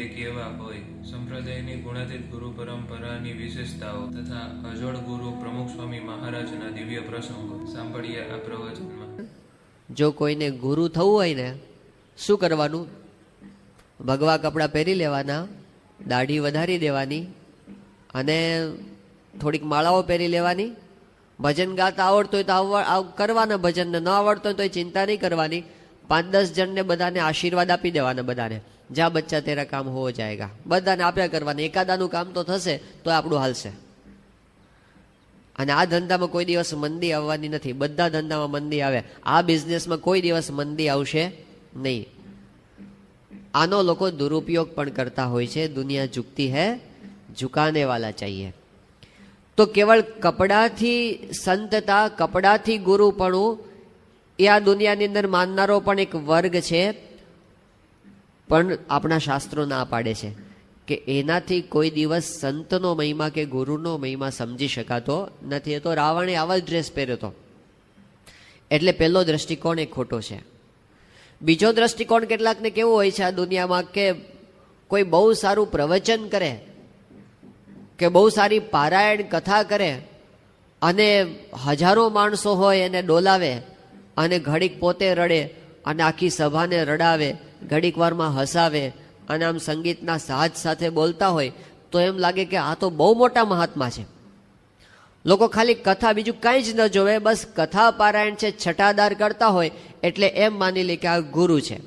તે કેવા હોય, સંપ્રદાયની ગુણાતીત ગુરુ પરંપરાની વિશેષતાઓ તથા અજોડ ગુરુ પ્રમુખ સ્વામી મહારાજના દિવ્ય પ્રસંગો સાંભળીએ આ પ્રવચનમાં. જો કોઈને ગુરુ થવું હોય ને, શું કરવાનું? ભગવા કપડાં પહેરી લેવાના, દાઢી વધારી દેવાની અને થોડીક માળાઓ પહેરી લેવાની. ભજન ગાતા આવડતું હોય તો કરવાના ભજન, ન આવડતું હોય તો ચિંતા નહીં કરવાની. 5-10 જણને બધાને આશીર્વાદ આપી દેવાના. બધાને જા બચ્ચા તેરા કામ હો જાયગા, બધાને આપ્યા કરવાના. એકાદાનું કામ તો થશે તો આપણું હાલશે. અને આ ધંધામાં કોઈ દિવસ મંદી આવવાની નથી. બધા ધંધામાં મંદી આવે, આ બિઝનેસમાં કોઈ દિવસ મંદી આવશે નહીં. આનો લોકો દુરુપયોગ પણ કરતા હોય છે. દુનિયા ઝુકતી હૈ, ઝુકાને વાલા ચાહીએ. તો કેવળ કપડાથી સંતતા, કપડાથી ગુરુપણું એ આ દુનિયાની અંદર માનનારો પણ એક વર્ગ છે. પણ આપણા શાસ્ત્રો ના પાડે છે કે એનાથી કોઈ દિવસ સંતનો મહિમા કે ગુરુનો મહિમા સમજી શકાતો નથી. એ તો રાવણે આવા જ ડ્રેસ પહેર્યો હતો. એટલે પહેલો દ્રષ્ટિકોણ એ ખોટો છે. બીજો દ્રષ્ટિકોણ કેટલાકને કેવો હોય છે આ દુનિયામાં કે કોઈ બહુ સારું પ્રવચન કરે કે બહુ સારી પારાયણ કથા કરે અને હજારો માણસો હોય એને ડોલાવે અને ઘડીક પોતે રડે અને આખી સભાને રડાવે, ઘડીક વારમાં હસાવે અને આમ સંગીતના સાજ સાથે બોલતા હોય તો એમ લાગે કે આ તો બહુ મોટા મહાત્મા છે. લોકો ખાલી કથા, બીજું કાંઈ જ ન જોવે, બસ કથા પારાયણ છે, છટાદાર કરતા હોય એટલે એમ માની લે કે આ ગુરુ છે.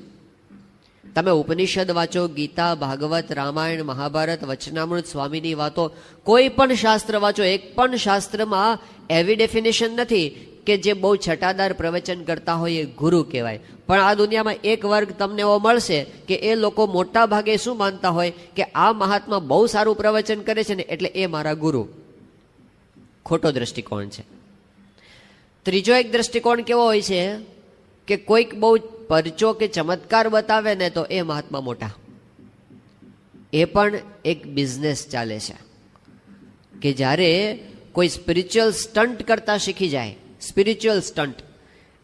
તમે ઉપનિષદ વાંચો, ગીતા, ભાગવત, રામાયણ, મહાભારત, વચનામૃત, સ્વામીની વાતો, કોઈ પણ શાસ્ત્ર વાંચો, એક પણ શાસ્ત્રમાં એવી ડેફિનેશન નથી કે જે બહુ છટાદાર પ્રવચન કરતા હોય એ ગુરુ કહેવાય. પણ આ દુનિયામાં એક વર્ગ તમને એવો મળશે કે એ લોકો મોટા ભાગે શું માનતા હોય કે આ મહાત્મા બહુ સારું પ્રવચન કરે છે ને એટલે એ મારા ગુરુ. ખોટો દ્રષ્ટિકોણ છે. ત્રીજો એક દ્રષ્ટિકોણ કેવો હોય છે કે કોઈક બહુ પરચો કે ચમત્કાર બતાવે ને તો એ મહાત્મા મોટા. એ પણ એક બિઝનેસ ચાલે છે કે જ્યારે કોઈ સ્પિરિચ્યુઅલ સ્ટન્ટ કરતા શીખી જાય. સ્પિરિચ્યુઅલ સ્ટન્ટ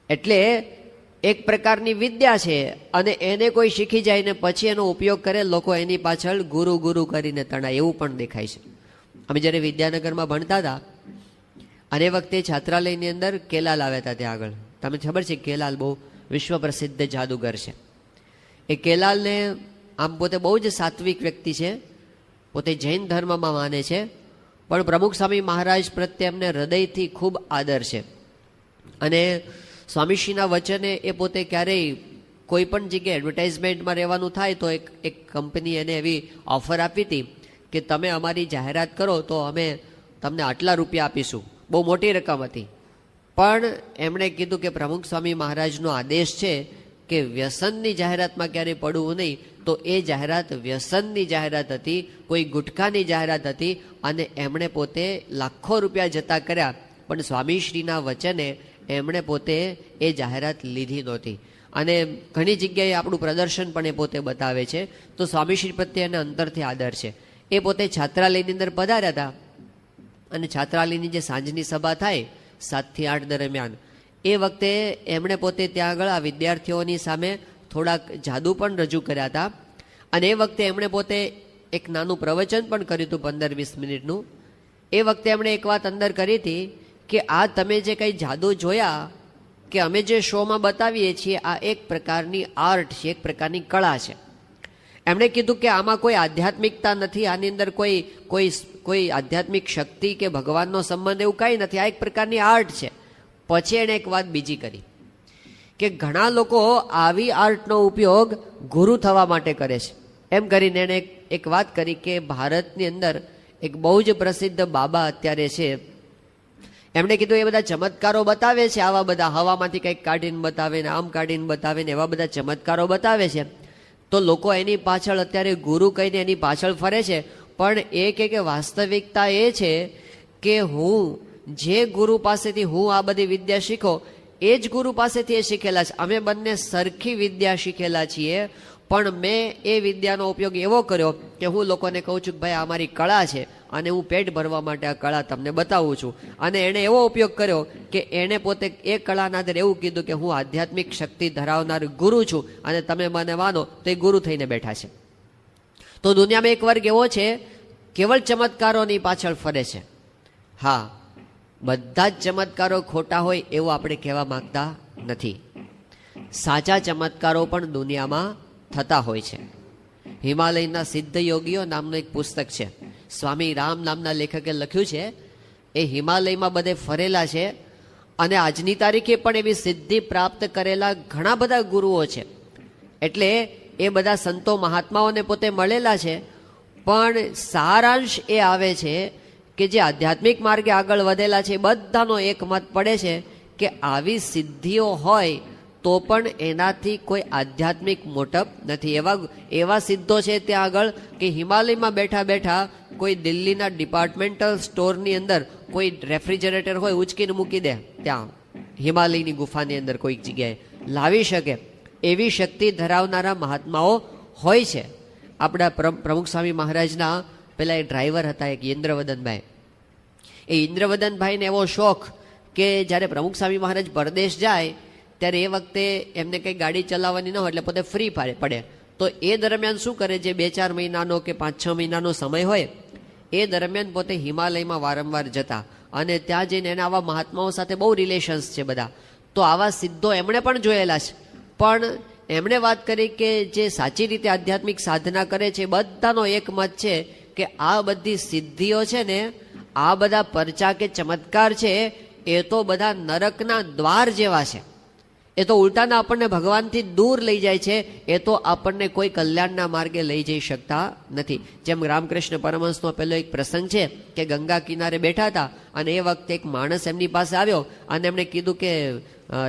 એટલે એક પ્રકારની વિદ્યા છે અને એને કોઈ શીખી જાય ને પછી એનો ઉપયોગ કરે, લોકો એની પાછળ ગુરુ ગુરુ કરીને તણાય, એવું પણ દેખાય છે. અમે જ્યારે વિદ્યાનગરમાં ભણતા હતા અને એ વખતે છાત્રાલયની અંદર કેલાલ આવ્યા હતા. ત્યાં આગળ તમને ખબર છે કેલાલ બહુ વિશ્વ પ્રસિદ્ધ જાદુગર છે. એ કેલાલને આમ પોતે બહુ જ સાત્વિક વ્યક્તિ છે, પોતે જૈન ધર્મમાં માને છે, પણ પ્રમુખ સ્વામી મહારાજ પ્રત્યે એમને હૃદયથી ખૂબ આદર છે. અને સ્વામીશ્રીના વચને એ પોતે ક્યારેય કોઈ પણ જગ્યાએ એડવર્ટાઇઝમેન્ટમાં રહેવાનું થાય તો એક કંપની એને એવી ઓફર આપી હતી કે તમે અમારી જાહેરાત કરો તો અમે તમને આટલા રૂપિયા આપીશું. બહુ મોટી રકમ હતી. પણ એમણે કીધું કે પ્રમુખ સ્વામી મહારાજનો આદેશ છે કે વ્યસનની જાહેરાતમાં ક્યારેય પડવું નહીં. તો એ જાહેરાત વ્યસનની જાહેરાત હતી, કોઈ ગુટખાની જાહેરાત હતી અને એમણે પોતે લાખો રૂપિયા જતા કર્યા, પણ સ્વામીશ્રીના વચને એમણે પોતે એ જાહેરાત લીધી નહોતી. અને ઘણી જગ્યાએ આપણું પ્રદર્શન પણ એ પોતે બતાવે છે. તો સ્વામીશ્રી પ્રત્યે એને અંતરથી આદર છે. એ પોતે છાત્રાલયની અંદર પધાર્યા હતા અને છાત્રાલયની જે સાંજની સભા થાય 7 થી 8 દરમિયાન, એ વખતે એમણે પોતે ત્યાં આગળ આ વિદ્યાર્થીઓની સામે થોડાક જાદુ પણ રજૂ કર્યા હતા. અને એ વખતે એમણે પોતે એક નાનું પ્રવચન પણ કર્યું હતું 15-20 મિનિટનું. એ વખતે એમણે એક વાત અંદર કરી હતી કે આ તમે જે કંઈ જાદુ જોયા કે અમે જે શોમાં બતાવીએ છીએ આ એક પ્રકારની આર્ટ છે, એક પ્રકારની કળા છે. એમણે કીધું કે આમાં કોઈ આધ્યાત્મિકતા નથી, આની અંદર કોઈ આધ્યાત્મિક શક્તિ કે ભગવાનનો સંબંધ એવું કાંઈ નથી, આ એક પ્રકારની આર્ટ છે. પછી એણે એક વાત બીજી કરી કે ઘણા લોકો આવી આર્ટનો ઉપયોગ ગુરુ થવા માટે કરે છે. એમ કરીને એણે એક વાત કરી કે ભારતની અંદર એક બહુ જ પ્રસિદ્ધ બાબા અત્યારે છે. એમણે કીધું એ બધા ચમત્કારો બતાવે છે, આવા બધા હવામાંથી કંઈક કાઢીને બતાવે ને આમ કાઢીને બતાવે ને એવા બધા ચમત્કારો બતાવે છે. તો લોકો એની પાછળ અત્યારે ગુરુ કહીને એની પાછળ ફરે છે. પણ એ કે વાસ્તવિકતા એ છે કે હું જે ગુરુ પાસેથી હું આ બધી વિદ્યા શીખો એ જ ગુરુ પાસેથી એ શીખેલા છે. અમે બંને સરખી વિદ્યા શીખેલા છીએ, પણ મેં એ વિદ્યાનો ઉપયોગ એવો કર્યો કે હું લોકોને કહું છું કે ભાઈ આ મારી કળા છે અને હું પેટ ભરવા માટે આ કળા તમને બતાવું છું. અને એણે એવો ઉપયોગ કર્યો કે એણે પોતે એ કળાના આધારે એવું કીધું કે હું આધ્યાત્મિક શક્તિ ધરાવનાર ગુરુ છું અને તમે મને માનો તો એ ગુરુ થઈને બેઠા છે. તો દુનિયામાં એક વર્ગ એવો છે કેવળ ચમત્કારોની પાછળ ફરે છે. હા, બધા જ ચમત્કારો ખોટા હોય એવું આપણે કહેવા માંગતા નથી. સાચા ચમત્કારો પણ દુનિયામાં થતા હોય છે. હિમાલયના સિદ્ધ યોગીઓ નામનું એક પુસ્તક છે, સ્વામી રામ નામના લેખકે લખ્યું છે. એ હિમાલયમાં બધે ફરેલા છે અને આજની તારીખે પણ એવી સિદ્ધિ પ્રાપ્ત કરેલા ઘણા બધા ગુરુઓ છે. એટલે એ બધા સંતો મહાત્માઓને પોતે મળેલા છે, પણ સારાંશ એ આવે છે કે જે આધ્યાત્મિક માર્ગે આગળ વધેલા છે બધાનો એક મત પડે છે કે આવી સિદ્ધિઓ હોય તો પણ એનાથી કોઈ આધ્યાત્મિક મોટપ નથી. એવા સિદ્ધો છે ત્યાં આગળ કે હિમાલયમાં બેઠા બેઠા કોઈ દિલ્હીના ડિપાર્ટમેન્ટલ સ્ટોરની અંદર કોઈ રેફ્રિજરેટર હોય ઉચકીને મૂકી દે, ત્યાં હિમાલયની ગુફાની અંદર કોઈક જગ્યાએ લાવી શકે એવી શક્તિ ધરાવનારા મહાત્માઓ હોય છે. આપણા પ્રમુખ સ્વામી મહારાજના પેલા એ ડ્રાઈવર હતા એક ઇન્દ્રવદનભાઈ. એ ઇન્દ્રવદનભાઈને એવો શોખ કે જ્યારે પ્રમુખ સ્વામી મહારાજ પરદેશ જાય ત્યારે એ વખતે એમને કંઈ ગાડી ચલાવવાની ન હોય એટલે પોતે ફ્રી પડે. તો એ દરમિયાન શું કરે, જે 2-4 મહિનાનો કે 5-6 મહિનાનો સમય હોય એ દરમિયાન પોતે હિમાલયમાં વારંવાર જતા અને ત્યાં જઈને એના આવા મહાત્માઓ સાથે બહુ રિલેશન્સ છે બધા. તો આવા સિદ્ધો એમણે પણ જોયેલા છે, પણ એમણે વાત કરી કે જે સાચી રીતે આધ્યાત્મિક સાધના કરે છે બધાનો એક મત છે કે આ બધી સિદ્ધિઓ છે ને, આ બધા પરચા કે ચમત્કાર છે એ તો બધા નરકના દ્વાર જેવા છે. એ તો ઉલટાના આપણને ભગવાનથી દૂર લઈ જાય છે, એ તો આપણને કોઈ કલ્યાણના માર્ગે લઈ જઈ શકતા નથી. જેમ રામકૃષ્ણ પરમહંસનો પેલો એક પ્રસંગ છે કે ગંગા કિનારે બેઠા હતા અને એ વખતે એક માણસ એમની પાસે આવ્યો અને એમણે કીધું કે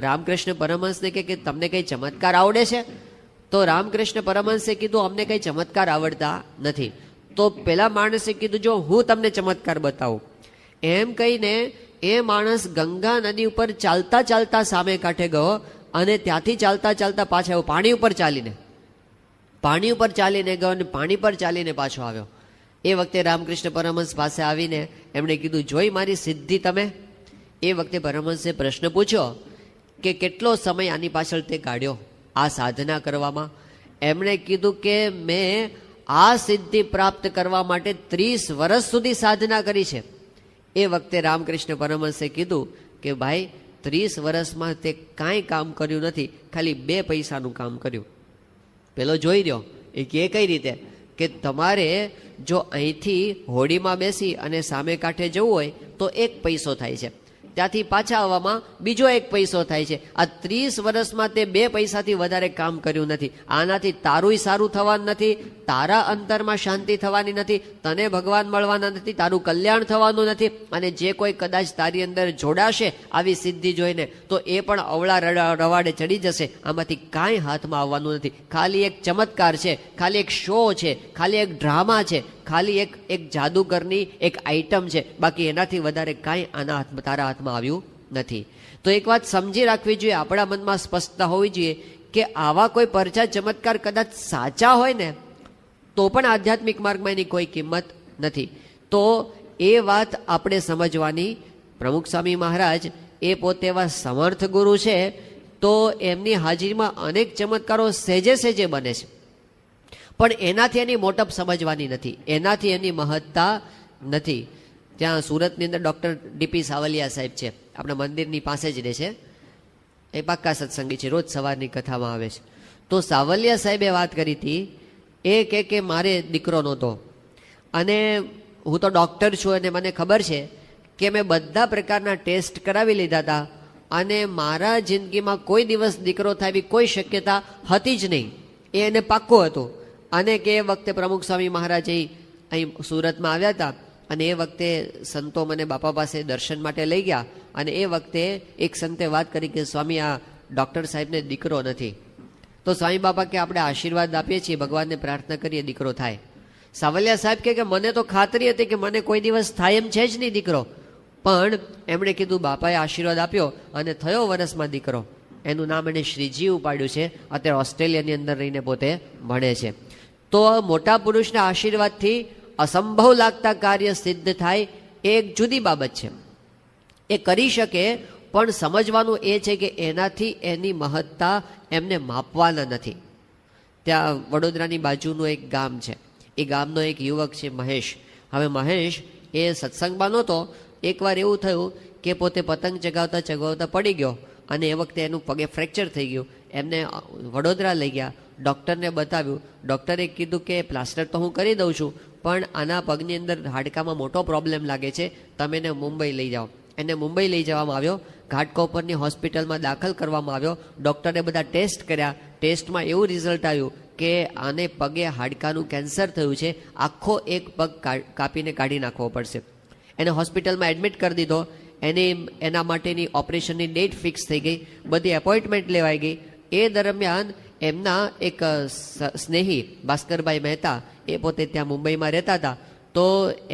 રામકૃષ્ણ પરમહંસને કે તમને કંઈ ચમત્કાર આવડે છે? તો રામકૃષ્ણ પરમહંસે કીધું અમને કંઈ ચમત્કાર આવડતા નથી. તો પેલા માણસે કીધું જો હું તમને ચમત્કાર બતાવું. એમ કહીને એ માણસ ગંગા નદી ઉપર ચાલતા ચાલતા સામે કાંઠે ગયો અને ત્યાંથી ચાલતા ચાલતા પાછા આવ્યો પાણી ઉપર ચાલીને ગયો અને પાણી પર ચાલીને પાછો આવ્યો. એ વખતે રામકૃષ્ણ પરમહંસ પાસે આવીને એમણે કીધું જોઈ મારી સિદ્ધિ તમે? એ વખતે પરમહંસે પ્રશ્ન પૂછ્યો કે કેટલો સમય આની પાછળ તે કાઢ્યો આ સાધના કરવામાં? એમણે કીધું કે મેં આ સિદ્ધિ પ્રાપ્ત કરવા માટે 30 વર્ષ સુધી સાધના કરી છે. એ વખતે રામકૃષ્ણ પરમહંસે કીધું કે ભાઈ 30 વર્ષમાં તે કાંઈ કામ કર્યું નથી, ખાલી 2 પૈસાનું કામ કર્યું. પેલો જોઈ રહ્યો એ કે કઈ રીતે કે તમારે જો અહીંથી હોડીમાં બેસી અને સામે કાંઠે જવું હોય તો 1 પૈસો થાય છે, ત્યાંથી પાછા આવવામાં બીજો 1 પૈસો થાય છે. આ 30 વર્ષમાં તે 2 પૈસાથી વધારે કામ કર્યું નથી. આનાથી તારુંય સારું થવાનું નથી, તારા અંતરમાં શાંતિ થવાની નથી, તને ભગવાન મળવાના નથી, તારું કલ્યાણ થવાનું નથી. અને જે કોઈ કદાચ તારી અંદર જોડાશે આવી સિદ્ધિ જોઈને તો એ પણ અવળા રવાડે ચડી જશે. આમાંથી કાંઈ હાથમાં આવવાનું નથી. ખાલી એક ચમત્કાર છે, ખાલી એક શો છે, ખાલી એક ડ્રામા છે, ખાલી એક જાદુગરની એક આઈટમ છે, બાકી એનાથી વધારે કાંઈ તારા હાથમાં આવ્યું નથી. તો એક વાત સમજી રાખવી જોઈએ, આપણા મનમાં સ્પષ્ટતા હોવી જોઈએ કે આવા કોઈ પરચા ચમત્કાર કદાચ સાચા હોય ને તો પણ આધ્યાત્મિક માર્ગમાં એની કોઈ કિંમત નથી. તો એ વાત આપણે સમજવાની. પ્રમુખ સ્વામી મહારાજ એ પોતે એવા સમર્થ ગુરુ છે, તો એમની હાજરીમાં અનેક ચમત્કારો સહેજે સહેજે બને છે, પણ એનાથી એની મોટપ સમજવાની નથી, એનાથી એની મહત્તા નથી. ત્યાં સુરતની અંદર ડૉક્ટર ડીપી સાવલિયા સાહેબ છે, આપણા મંદિરની પાસે જ રહે છે, એ પાક્કા સત્સંગી છે, રોજ સવારની કથામાં આવે છે. તો સાવલિયા સાહેબે વાત કરી હતી, એ કે મારે દીકરો નહોતો અને હું તો ડૉક્ટર છું અને મને ખબર છે કે મેં બધા પ્રકારના ટેસ્ટ કરાવી લીધા હતા અને મારા જિંદગીમાં કોઈ દિવસ દીકરો થાય એવી કોઈ શક્યતા હતી જ નહીં, એ એને પાક્કું હતું. અને કે એ વખતે પ્રમુખ સ્વામી મહારાજ અહીં સુરતમાં આવ્યા હતા અને એ વખતે સંતો મને બાપા પાસે દર્શન માટે લઈ ગયા અને એ વખતે એક સંતે વાત કરી કે સ્વામી આ ડૉક્ટર સાહેબને દીકરો નથી. તો સ્વામી બાપા કે આપણે આશીર્વાદ આપીએ છીએ, ભગવાનને પ્રાર્થના કરીએ દીકરો થાય. સાવલિયા સાહેબ કે મને તો ખાતરી હતી કે મને કોઈ દિવસ થાય એમ છે જ નહીં દીકરો, પણ એમણે કીધું બાપાએ આશીર્વાદ આપ્યો અને થયો વર્ષમાં દીકરો. એનું નામ એણે શ્રીજી ઉપાડ્યું છે, અત્યારે ઓસ્ટ્રેલિયાની અંદર રહીને પોતે ભણે છે. તો મોટા પુરુષના આશીર્વાદથી અસંભવ લાગતા કાર્ય સિદ્ધ થાય એ એક જુદી બાબત છે, એ કરી શકે, પણ સમજવાનું એ છે કે એનાથી એની મહત્તા એમને માપવાના નથી. ત્યાં વડોદરાની બાજુનું એક ગામ છે, એ ગામનો એક યુવક છે મહેશ. હવે મહેશ એ સત્સંગમાં નહોતો. એકવાર એવું થયું કે પોતે પતંગ ચગાવતા ચગાવતા પડી ગયો અને એ વખતે એનું પગે ફ્રેક્ચર થઈ ગયું. એમને વડોદરા લઈ ગયા, ડૉક્ટરને બતાવ્યું. ડૉક્ટરે કીધું કે પ્લાસ્ટર તો હું કરી દઉં છું, પણ આના પગની અંદર હાડકામાં મોટો પ્રોબ્લેમ લાગે છે, તમે એને મુંબઈ લઈ જાઓ. એને મુંબઈ લઈ જવામાં આવ્યો. ઘાટકોપરની હોસ્પિટલમાં દાખલ કરવામાં આવ્યો. ડૉક્ટરે બધા ટેસ્ટ કર્યા. ટેસ્ટમાં એવું રિઝલ્ટ આવ્યું કે આને પગે હાડકાનું કેન્સર થયું છે, આખો એક પગ કાપીને કાઢી નાખવો પડશે. એને હોસ્પિટલમાં એડમિટ કરી દીધો. એના માટેની ઓપરેશનની ડેટ ફિક્સ થઈ ગઈ, બધી એપોઇન્ટમેન્ટ લેવાઈ ગઈ. એ દરમિયાન એમના એક સ્નેહી ભાસ્કરભાઈ મહેતા, એ પોતે ત્યાં મુંબઈમાં રહેતા હતા, તો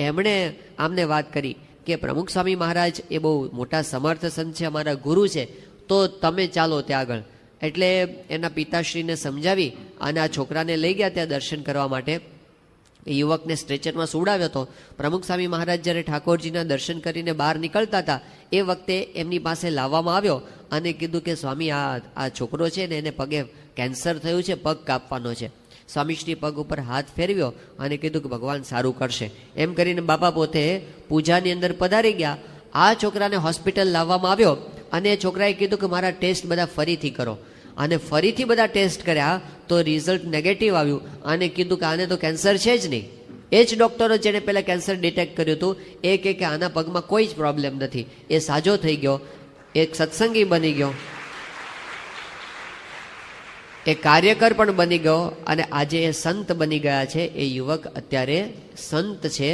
એમણે આમને વાત કરી કે પ્રમુખ સ્વામી મહારાજ એ બહુ મોટા સમર્થ સંત છે, અમારા ગુરુ છે, તો તમે ચાલો ત્યાં આગળ. એટલે એના પિતાશ્રીને સમજાવી અને આ છોકરાને લઈ ગયા ત્યાં દર્શન કરવા માટે. એ યુવકને સ્ટ્રેચરમાં સુવડાવ્યો હતો. પ્રમુખ સ્વામી મહારાજ જ્યારે ઠાકોરજીના દર્શન કરીને બહાર નીકળતા હતા એ વખતે એમની પાસે લાવવામાં આવ્યો અને કીધું કે સ્વામી આ છોકરો છે ને એને પગે કેન્સર થયું છે, પગ કાપવાનો છે. સ્વામીશ્રી પગ ઉપર હાથ ફેરવ્યો અને કીધું કે ભગવાન સારું કરશે. એમ કરીને બાપા પોતે પૂજાની અંદર પધારી ગયા. આ છોકરાને હોસ્પિટલ લાવવામાં આવ્યો અને એ છોકરાએ કીધું કે મારા ટેસ્ટ બધા ફરીથી કરો. અને ફરીથી બધા ટેસ્ટ કર્યા તો રિઝલ્ટ નેગેટિવ આવ્યું અને કીધું કે આને તો કેન્સર છે જ નહીં. એ જ ડૉક્ટરો જેને પહેલાં કેન્સર ડિટેક્ટ કર્યું હતું એ કહે કે આના પગમાં કોઈ જ પ્રોબ્લેમ નથી, એ સાજો થઈ ગયો, એક સત્સંગી બની ગયો, એ કાર્યકર પણ બની ગયો અને આજે એ સંત બની ગયા છે. એ યુવક અત્યારે સંત છે,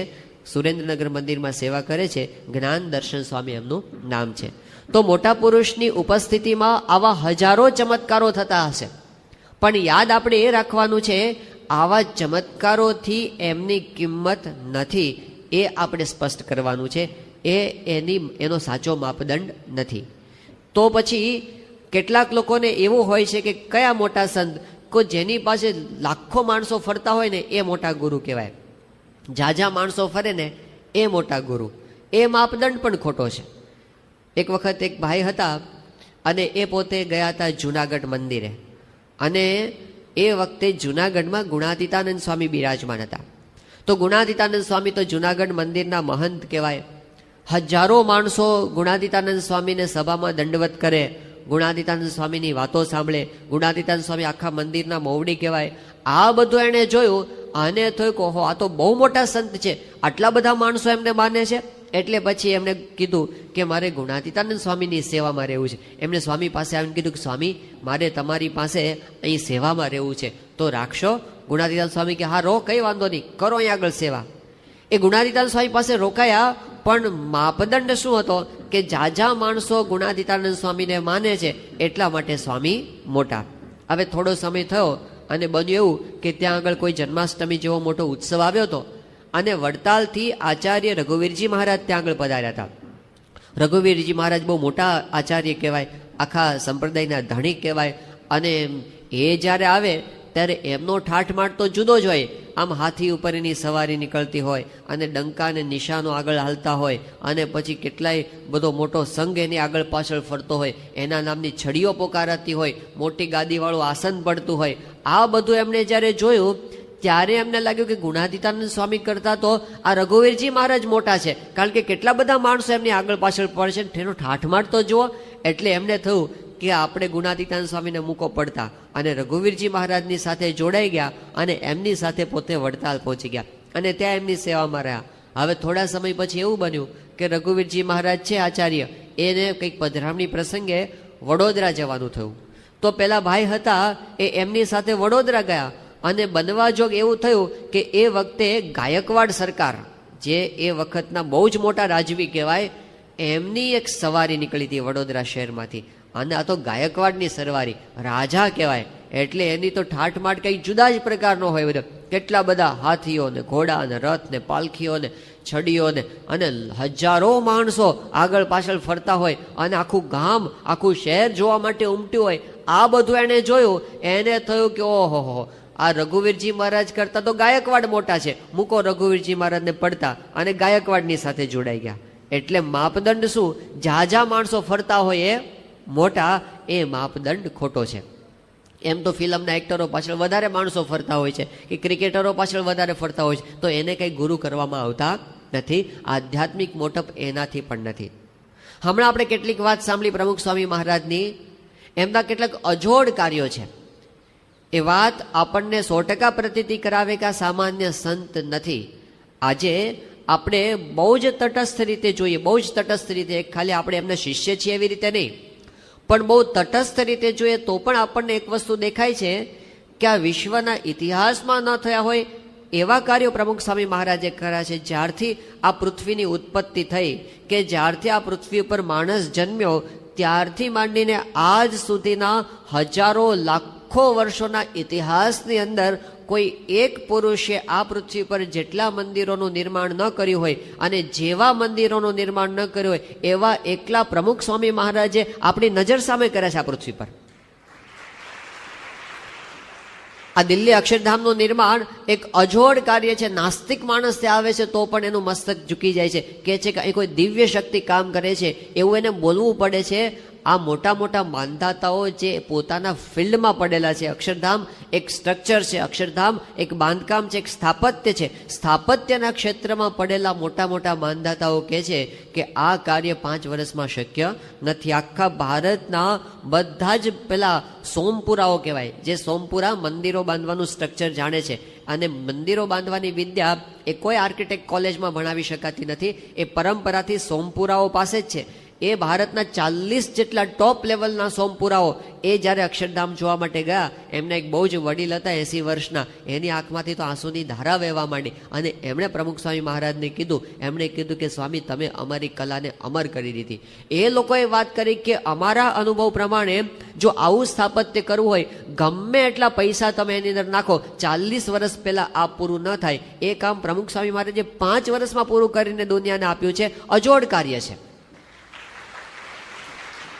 સુરેન્દ્રનગર મંદિરમાં સેવા કરે છે. જ્ઞાન દર્શન સ્વામી એમનું નામ છે. તો મોટા પુરુષની ઉપસ્થિતિમાં આવા હજારો ચમત્કારો થતા હશે, પણ યાદ આપણે એ રાખવાનું છે આવા ચમત્કારોથી એમની કિંમત નથી, એ આપણે સ્પષ્ટ કરવાનું છે. એનો સાચો માપદંડ નથી. તો પછી કેટલાક લોકોને એવું હોય છે કે કયા મોટા સંત, કો જેની પાસે લાખો માણસો ફરતા હોય ને એ મોટા ગુરુ કહેવાય, ઝાઝા માણસો ફરે ને એ મોટા ગુરુ. એ માપદંડ પણ ખોટો છે. એક વખત એક ભાઈ હતા અને એ પોતે ગયા હતા જુનાગઢ મંદિરે, અને એ વખતે જુનાગઢમાં ગુણાતીતાનંદ સ્વામી બિરાજમાન હતા. તો ગુણાતીતાનંદ સ્વામી તો જુનાગઢ મંદિરના મહંત કહેવાય. હજારો માણસો ગુણાતીતાનંદ સ્વામીને સભામાં દંડવત કરે, ગુણાતીતાનંદ સ્વામીની વાતો સાંભળે. ગુણાતીતાનંદ સ્વામી આખા મંદિરના મોવડી કહેવાય. આ બધું એણે જોયું અને થયું કે ઓહો, આ તો બહુ મોટા સંત છે, આટલા બધા માણસો એમને માને છે. એટલે પછી એમણે કીધું કે મારે ગુણાતીતાનંદ સ્વામીની સેવામાં રહેવું છે. એમણે સ્વામી પાસે આવીને કીધું કે સ્વામી, મારે તમારી પાસે અહીં સેવામાં રહેવું છે, તો રાખશો? ગુણાતીતાનંદ સ્વામી કે હા રો, કંઈ વાંધો નહીં, કરો અહીં આગળ સેવા. એ ગુણાતીતાનંદ સ્વામી પાસે રોકાયા, પણ માપદંડ શું હતો કે ઝાઝા માણસો ગુણાતીતાનંદ સ્વામીને માને છે એટલા માટે સ્વામી મોટા. હવે થોડો સમય થયો અને બન્યું એવું કે ત્યાં આગળ કોઈ જન્માષ્ટમી જેવો મોટો ઉત્સવ આવ્યો હતો અને વડતાલથી આચાર્ય રઘુવીરજી મહારાજ ત્યાં આગળ પધાર્યા હતા. રઘુવીરજી મહારાજ બહુ મોટા આચાર્ય કહેવાય, આખા સંપ્રદાયના ધણી કહેવાય. અને એ જ્યારે આવે ત્યારે એમનો ઠાઠમાઠ તો જુદો જ હોય. આમ હાથી ઉપર એની સવારી નીકળતી હોય અને ડંકા અને નિશાનો આગળ હાલતા હોય અને પછી કેટલાય બધો મોટો સંઘ એની આગળ પાછળ ફરતો હોય, એના નામની છડીઓ પોકારાતી હોય, મોટી ગાદીવાળું આસન પડતું હોય. આ બધું એમણે જ્યારે જોયું ત્યારે એમને લાગ્યું કે ગુણાતીતાનંદ સ્વામી કરતા તો આ રઘુવીરજી મહારાજ મોટા છે, કારણ કે કેટલા બધા માણસો એમની આગળ પાછળ પડે છે, તેનો ઠાઠમાઠ તો જુઓ. એટલે એમને થયું કે આપણે ગુણાતીતાનંદ સ્વામીને મૂકો પડતા અને રઘુવીરજી મહારાજની સાથે જોડાઈ ગયા અને એમની સાથે પોતે વડતાલ પહોંચી ગયા અને ત્યાં એમની સેવામાં રહ્યા. હવે થોડા સમય પછી એવું બન્યું કે રઘુવીરજી મહારાજ છે આચાર્ય, એને કંઈક પધરામણી પ્રસંગે વડોદરા જવાનું થયું. તો પેલા ભાઈ હતા એ એમની સાથે વડોદરા ગયા અને બનવા જોગ એવું થયું કે એ વખતે ગાયકવાડ સરકાર, જે એ વખતના બહુ જ મોટા રાજવી કહેવાય, એમની એક સવારી નીકળી હતી વડોદરા શહેરમાંથી. અને આ તો ગાયકવાડની સરવારી, રાજા કહેવાય, એટલે એની તો ઠાઠમાઠ કંઈક જુદા જ પ્રકારનો હોય. બધો કેટલા બધા હાથીઓ ને ઘોડા ને રથ ને પાલખીઓ ને છડીઓ ને અને હજારો માણસો આગળ પાછળ ફરતા હોય અને આખું ગામ આખું શહેર જોવા માટે ઉમટ્યું હોય. આ બધું એણે જોયું, એને થયું કે ઓહો, આ રઘુવીરજી મહારાજ કરતા તો ગાયકવાડ મોટા છે, મૂકો રઘુવીરજી મહારાજને પડતા અને ગાયકવાડની સાથે જોડાઈ ગયા. એટલે માપદંડ શું, ઝાઝા માણસો ફરતા હોય એ મોટા, એ માપદંડ ખોટો છે. એમ તો ફિલ્મના એક્ટરો પાછળ વધારે માણસો ફરતા હોય છે કે ક્રિકેટરો પાછળ વધારે ફરતા હોય છે, તો એને કંઈ ગુરુ કરવામાં આવતા નથી. આધ્યાત્મિક મોટપ એનાથી પણ નથી. હમણાં આપણે કેટલીક વાત સાંભળી પ્રમુખ સ્વામી મહારાજની, એમના કેટલાક અજોડ કાર્યો છે. એ વાત આપણને 100% પ્રતીતિ કરાવે કે આ સામાન્ય સંત નથી. આજે આપણે બહુ જ તટસ્થ રીતે જોઈએ, બહુ જ તટસ્થ રીતે, ખાલી આપણે એમને શિષ્ય છીએ એવી રીતે નહીં, પણ બહુ તટસ્થ રીતે જોઈએ તો પણ આપણને એક વસ્તુ દેખાય છે કે આ વિશ્વના ઇતિહાસમાં ન થયા હોય એવા કાર્યો પ્રમુખ સ્વામી મહારાજે કર્યા છે. જ્યારથી આ પૃથ્વીની ઉત્પત્તિ થઈ, કે જ્યારથી આ પૃથ્વી ઉપર માણસ જન્મ્યો, ત્યારથી માંડીને આજ સુધીના હજારો લાખો વર્ષોના ઇતિહાસની અંદર કોઈ એક પુરુષે આ પૃથ્વી પર જેટલા મંદિરોનું નિર્માણ ન કર્યું હોય અને જેવા મંદિરોનું નિર્માણ ન કર્યું હોય એવા એકલા પ્રમુખ સ્વામી મહારાજે આપણી નજર સામે કર્યા છે આ પૃથ્વી પર. આ દિલ્હી અક્ષરધામનું નિર્માણ એક અજોડ કાર્ય છે. નાસ્તિક માણસ ત્યાં આવે છે તો પણ એનું મસ્તક ઝૂકી જાય છે, કહે છે કે અહીં કોઈ દિવ્ય શક્તિ કામ કરે છે એવું એને બોલવું પડે છે. આ મોટા મોટા માનધાતાઓ જે પોતાના ફિલ્ડમાં પડેલા છે, અક્ષરધામ એક સ્ટ્રક્ચર છે, અક્ષરધામ એક બાંધકામ છે, એક સ્થાપત્ય છે, સ્થાપત્યના ક્ષેત્રમાં પડેલા મોટા મોટા માનધાતાઓ કહે છે કે આ કાર્ય 5 વર્ષમાં શક્ય નથી. આખા ભારતના બધા જ પેલા સોમપુરાઓ કહેવાય, જે સોમપુરા મંદિરો બાંધવાનું સ્ટ્રક્ચર જાણે છે, અને મંદિરો બાંધવાની વિદ્યા એ કોઈ આર્કિટેક્ટ કોલેજમાં ભણાવી શકાતી નથી. એ પરંપરાથી સોમપુરાઓ પાસે જ છે. એ ભારતના 40 જેટલા ટોપ લેવલના સોમપુરાઓ એ જ્યારે અક્ષરધામ જોવા માટે ગયા, એમને એક બહુ જ વડીલ હતા 80 વર્ષના, એની આંખમાંથી તો આંસુની ધારા વહેવા માંડી, અને એમણે પ્રમુખ સ્વામી મહારાજને કીધું, એમણે કીધું કે સ્વામી તમે અમારી કલાને અમર કરી દીધી. એ લોકોએ વાત કરી કે અમારા અનુભવ પ્રમાણે જો આવું સ્થાપત્ય કરવું હોય, ગમે એટલા પૈસા તમે એની અંદર નાખો, 40 વર્ષ પહેલા આ પૂરું ન થાય. એ કામ પ્રમુખ સ્વામી મહારાજે 5 વર્ષમાં પૂરું કરીને દુનિયાને આપ્યું છે. અજોડ કાર્ય છે.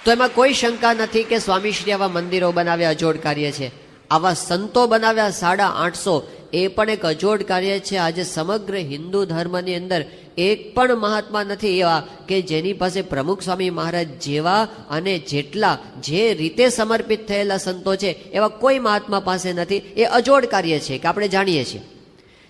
તો એમાં કોઈ શંકા નથી કે સ્વામીશ્રી આવા મંદિરો બનાવ્યા અજોડ કાર્ય છે, આવા સંતો બનાવ્યા 850, એ પણ એક અજોડ કાર્ય છે. આજે સમગ્ર હિન્દુ ધર્મની અંદર એક પણ મહાત્મા નથી એવા કે જેની પાસે પ્રમુખ સ્વામી મહારાજ જેવા અને જેટલા જે રીતે સમર્પિત થયેલા સંતો છે એવા કોઈ મહાત્મા પાસે નથી. એ અજોડ કાર્ય છે કે આપણે જાણીએ છીએ.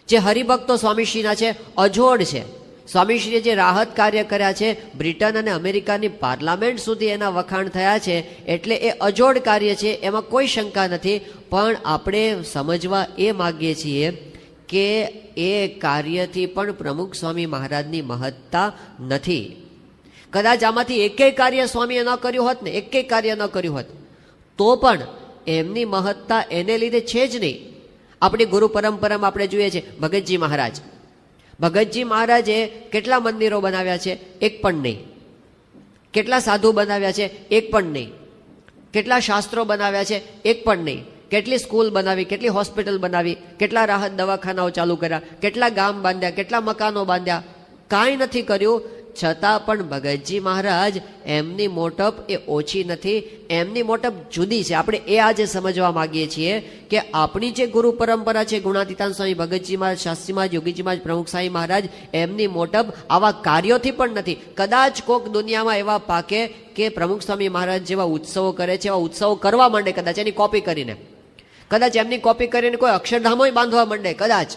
જે હરિભક્તો સ્વામીશ્રીના છે અજોડ છે. સ્વામીશ્રીએ જે રાહત કાર્ય કર્યા છે, બ્રિટન અને અમેરિકાની પાર્લામેન્ટ સુધી એના વખાણ થયા છે, એટલે એ અજોડ કાર્ય છે, એમાં કોઈ શંકા નથી. પણ આપણે સમજવા એ માગીએ છીએ કે એ કાર્યથી પણ પ્રમુખ સ્વામી મહારાજની મહત્તા નથી. કદાચ આમાંથી એકેય કાર્ય સ્વામીએ ન કર્યું હોત ને, એકેય કાર્ય ન કર્યું હોત તો પણ એમની મહત્તા એને લીધે છે જ નહીં. આપણી ગુરુ પરંપરામાં આપણે જોઈએ છીએ ભગતજી મહારાજ, ભગતજી મહારાજે કેટલા મંદિરો બનાવ્યા છે? એક પણ નહીં. કેટલા સાધુ બનાવ્યા છે? એક પણ નહીં. કેટલા શાસ્ત્રો બનાવ્યા છે? એક પણ નહીં. કેટલી સ્કૂલ બનાવી, કેટલી હોસ્પિટલ બનાવી, કેટલા રાહત દવાખાનાઓ ચાલુ કર્યા, કેટલા ગામ બાંધ્યા, કેટલા મકાનો બાંધ્યા? કાંઈ નથી કર્યું. છતાં પણ ભગતજી મહારાજ એમની મોટપ એ ઓછી નથી, એમની મોટપ જુદી છે. આપણે એ આજે સમજવા માંગીએ છીએ કે આપણી જે ગુરુ પરંપરા છે, ગુણાતીતાન સ્વામી, ભગતજી મહારાજ, શાસ્ત્રી મહારાજ, યોગીજી મહારાજ, પ્રમુખ સ્વામી મહારાજ, એમની મોટપ આવા કાર્યોથી પણ નથી. કદાચ કોક દુનિયામાં એવા પાકે કે પ્રમુખ સ્વામી મહારાજ જેવા ઉત્સવો કરે છે, એવા ઉત્સવો કરવા માંડે, કદાચ એની કોપી કરીને, કદાચ એમની કોપી કરીને કોઈ અક્ષરધામોય બાંધવા માંડે, કદાચ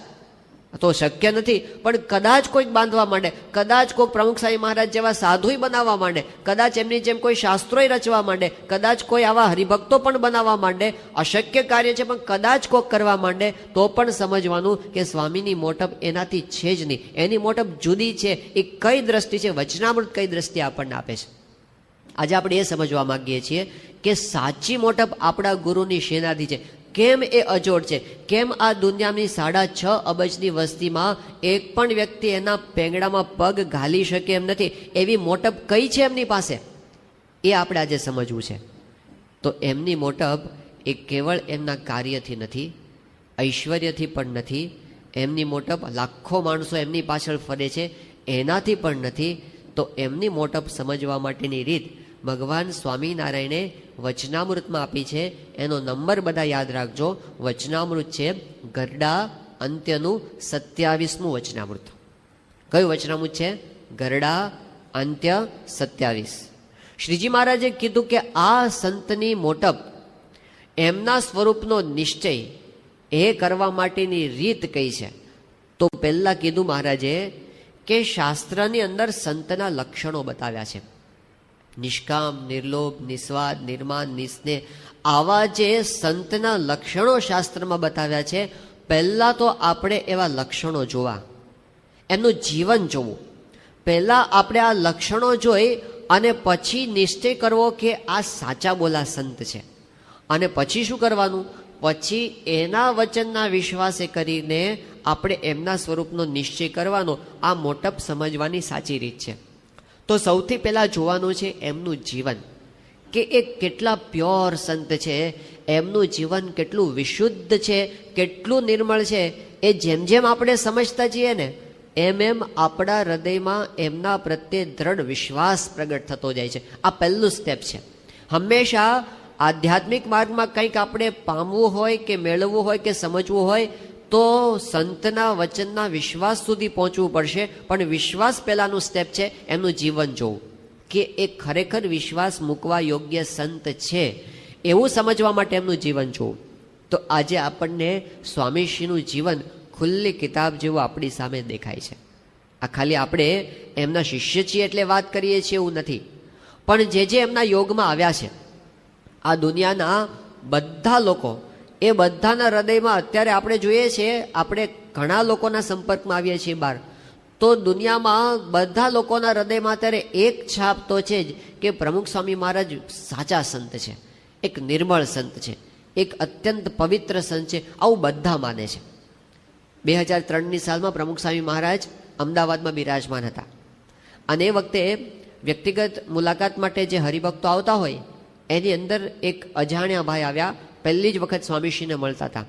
તો શક્ય નથી, પણ કદાચ કોઈક બાંધવા માંડે, કદાચ કોઈક પ્રમુખ સ્વામી મહારાજ જેવા સાધુય બનાવવા માંડે, કદાચ એમની જેમ કોઈ શાસ્ત્રોય રચવા માંડે, કદાચ કોઈ આવા હરિભક્તો પણ બનાવવા માંડે. અશક્ય કાર્ય છે પણ કદાચ કોઈક કરવા માંડે તો પણ સમજવાનું કે સ્વામીની મોટપ એનાથી છે જ નહીં. એની મોટપ જુદી છે. એ કઈ દ્રષ્ટિ છે? વચનામૃત કઈ દ્રષ્ટિ આપણને આપે છે? આજે આપણે એ સમજવા માંગીએ છીએ કે સાચી મોટપ આપણા ગુરુની શેનાથી છે. કેમ એ અજોડ છે? કેમ આ દુનિયાની 6.5 અબજની વસ્તીમાં એક પણ વ્યક્તિ એના પેંગડામાં પગ ઘાલી શકે એમ નથી? એવી મોટપ કઈ છે એમની પાસે? એ આપણે આજે સમજવું છે. તો એમની મોટપ એ કેવળ એમના કાર્યથી નથી, ઐશ્વર્યથી પણ નથી. એમની મોટપ લાખો માણસો એમની પાછળ ફરે છે એનાથી પણ નથી. તો એમની મોટપ સમજવા માટેની રીત ભગવાન સ્વામિનારાયણે વચનામૃતમાં આપી છે. એનો નંબર બધા યાદ રાખજો. વચનામૃત છે ગરડા અંત્યનું 27મું વચનામૃત. કયું વચનામૃત છે? ગરડા અંત્ય 27. શ્રીજી મહારાજે કીધું કે આ સંતની મોટપ એમના સ્વરૂપનો નિશ્ચય એ કરવા માટેની રીત કઈ છે? તો પહેલા કીધું મહારાજે કે શાસ્ત્રની અંદર સંતના લક્ષણો બતાવ્યા છે. નિષ્કામ, નિર્લોભ, નિસ્વાદ, નિર્માન, નિસ્નેહ, આવા જે સંતના લક્ષણો શાસ્ત્રમાં બતાવ્યા છે, પહેલા તો આપણે એવા લક્ષણો જોવા, એમનું જીવન જોવું. પહેલા આપણે આ લક્ષણો જોઈ અને પછી નિશ્ચય કરવો કે આ સાચા બોલા સંત છે. અને પછી શું કરવાનું? પછી એના વચનના વિશ્વાસે કરીને આપણે એમના સ્વરૂપનો નિશ્ચય કરવાનો. આ મોટપ સમજવાની સાચી રીત છે. તો સૌથી પહેલા જોવાનું છે એમનું જીવન, કે એ કેટલા પ્યોર સંત છે, એમનું જીવન કેટલું વિશુદ્ધ છે, કેટલું નિર્મળ છે. એ જેમ જેમ આપણે સમજતા જઈએ ને એમ એમ આપણા હૃદયમાં એમના પ્રત્યે દ્રઢ વિશ્વાસ પ્રગટ થતો જાય છે. આ પહેલું સ્ટેપ છે. હંમેશા આધ્યાત્મિક માર્ગમાં કંઈક આપણે પામવું હોય કે મેળવવું હોય કે સમજવું હોય તો સંતના વચનના વિશ્વાસ સુધી પહોંચવું પડશે. પણ વિશ્વાસ પહેલાનું સ્ટેપ છે એમનું જીવન જોવું, કે એ ખરેખર વિશ્વાસ મૂકવા યોગ્ય સંત છે એવું સમજવા માટે એમનું જીવન જોવું. તો આજે આપણને સ્વામીશ્રીનું જીવન ખુલ્લી કિતાબ જેવું આપણી સામે દેખાય છે. આ ખાલી આપણે એમના શિષ્ય છીએ એટલે વાત કરીએ છીએ એવું નથી, પણ જે એમના યોગમાં આવ્યા છે, આ દુનિયાના બધા લોકો, એ બધાના હૃદયમાં અત્યારે આપણે જોઈએ છીએ, આપણે ઘણા લોકોના સંપર્કમાં આવીએ છીએ બહાર, તો દુનિયામાં બધા લોકોના હૃદયમાં અત્યારે એક છાપ તો છે જ કે પ્રમુખ સ્વામી મહારાજ સાચા સંત છે, એક નિર્મળ સંત છે, એક અત્યંત પવિત્ર સંત છે, આવું બધા માને છે. 2003ની સાલમાં પ્રમુખ સ્વામી મહારાજ અમદાવાદમાં બિરાજમાન હતા અને એ વખતે વ્યક્તિગત મુલાકાત માટે જે હરિભક્તો આવતા હોય એની અંદર એક અજાણ્યા ભાઈ આવ્યા, પહેલી જ વખત સ્વામીશ્રીને મળતા હતા.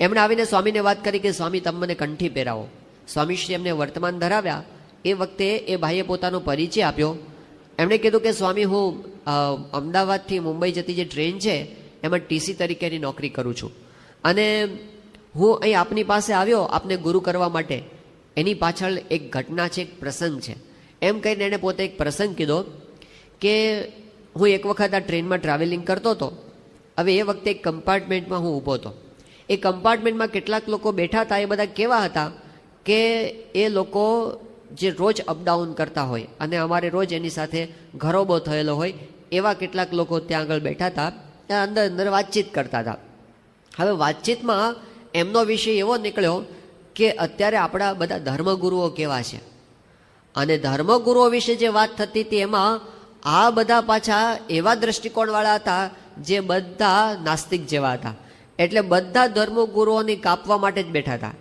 એમણે આવીને સ્વામીને વાત કરી કે સ્વામી તમે મને કંઠી પહેરાવો. સ્વામીશ્રી એમને વર્તમાન ધરાવ્યા. એ વખતે એ ભાઈએ પોતાનો પરિચય આપ્યો. એમણે કીધું કે સ્વામી હું અમદાવાદથી મુંબઈ જતી જે ટ્રેન છે એમાં ટીસી તરીકેની નોકરી કરું છું અને હું અહીં આપની પાસે આવ્યો આપને ગુરુ કરવા માટે. એની પાછળ એક ઘટના છે, એક પ્રસંગ છે. એમ કહીને એણે પોતે એક પ્રસંગ કીધો કે હું એક વખત આ ટ્રેનમાં ટ્રાવેલિંગ કરતો હતો. હવે એ વખતે એક કમ્પાર્ટમેન્ટમાં હું ઊભો હતો. એ કમ્પાર્ટમેન્ટમાં કેટલાક લોકો બેઠા હતા. એ બધા કેવા હતા કે એ લોકો જે રોજ અપડાઉન કરતા હોય અને અમારે રોજ એની સાથે ઘરોબો થયેલો હોય એવા કેટલાક લોકો ત્યાં આગળ બેઠા હતા. અંદર અંદર વાતચીત કરતા હતા. હવે વાતચીતમાં એમનો વિષય એવો નીકળ્યો કે અત્યારે આપણા બધા ધર્મગુરુઓ કેવા છે અને ધર્મગુરુઓ વિશે જે વાત થતી હતી એમાં આ બધા પાછા એવા દ્રષ્ટિકોણવાળા હતા જે બધા નાસ્તિક જેવા હતા. એટલે બધા ધર્મગુરુઓની કાપવા માટે જ બેઠા હતા.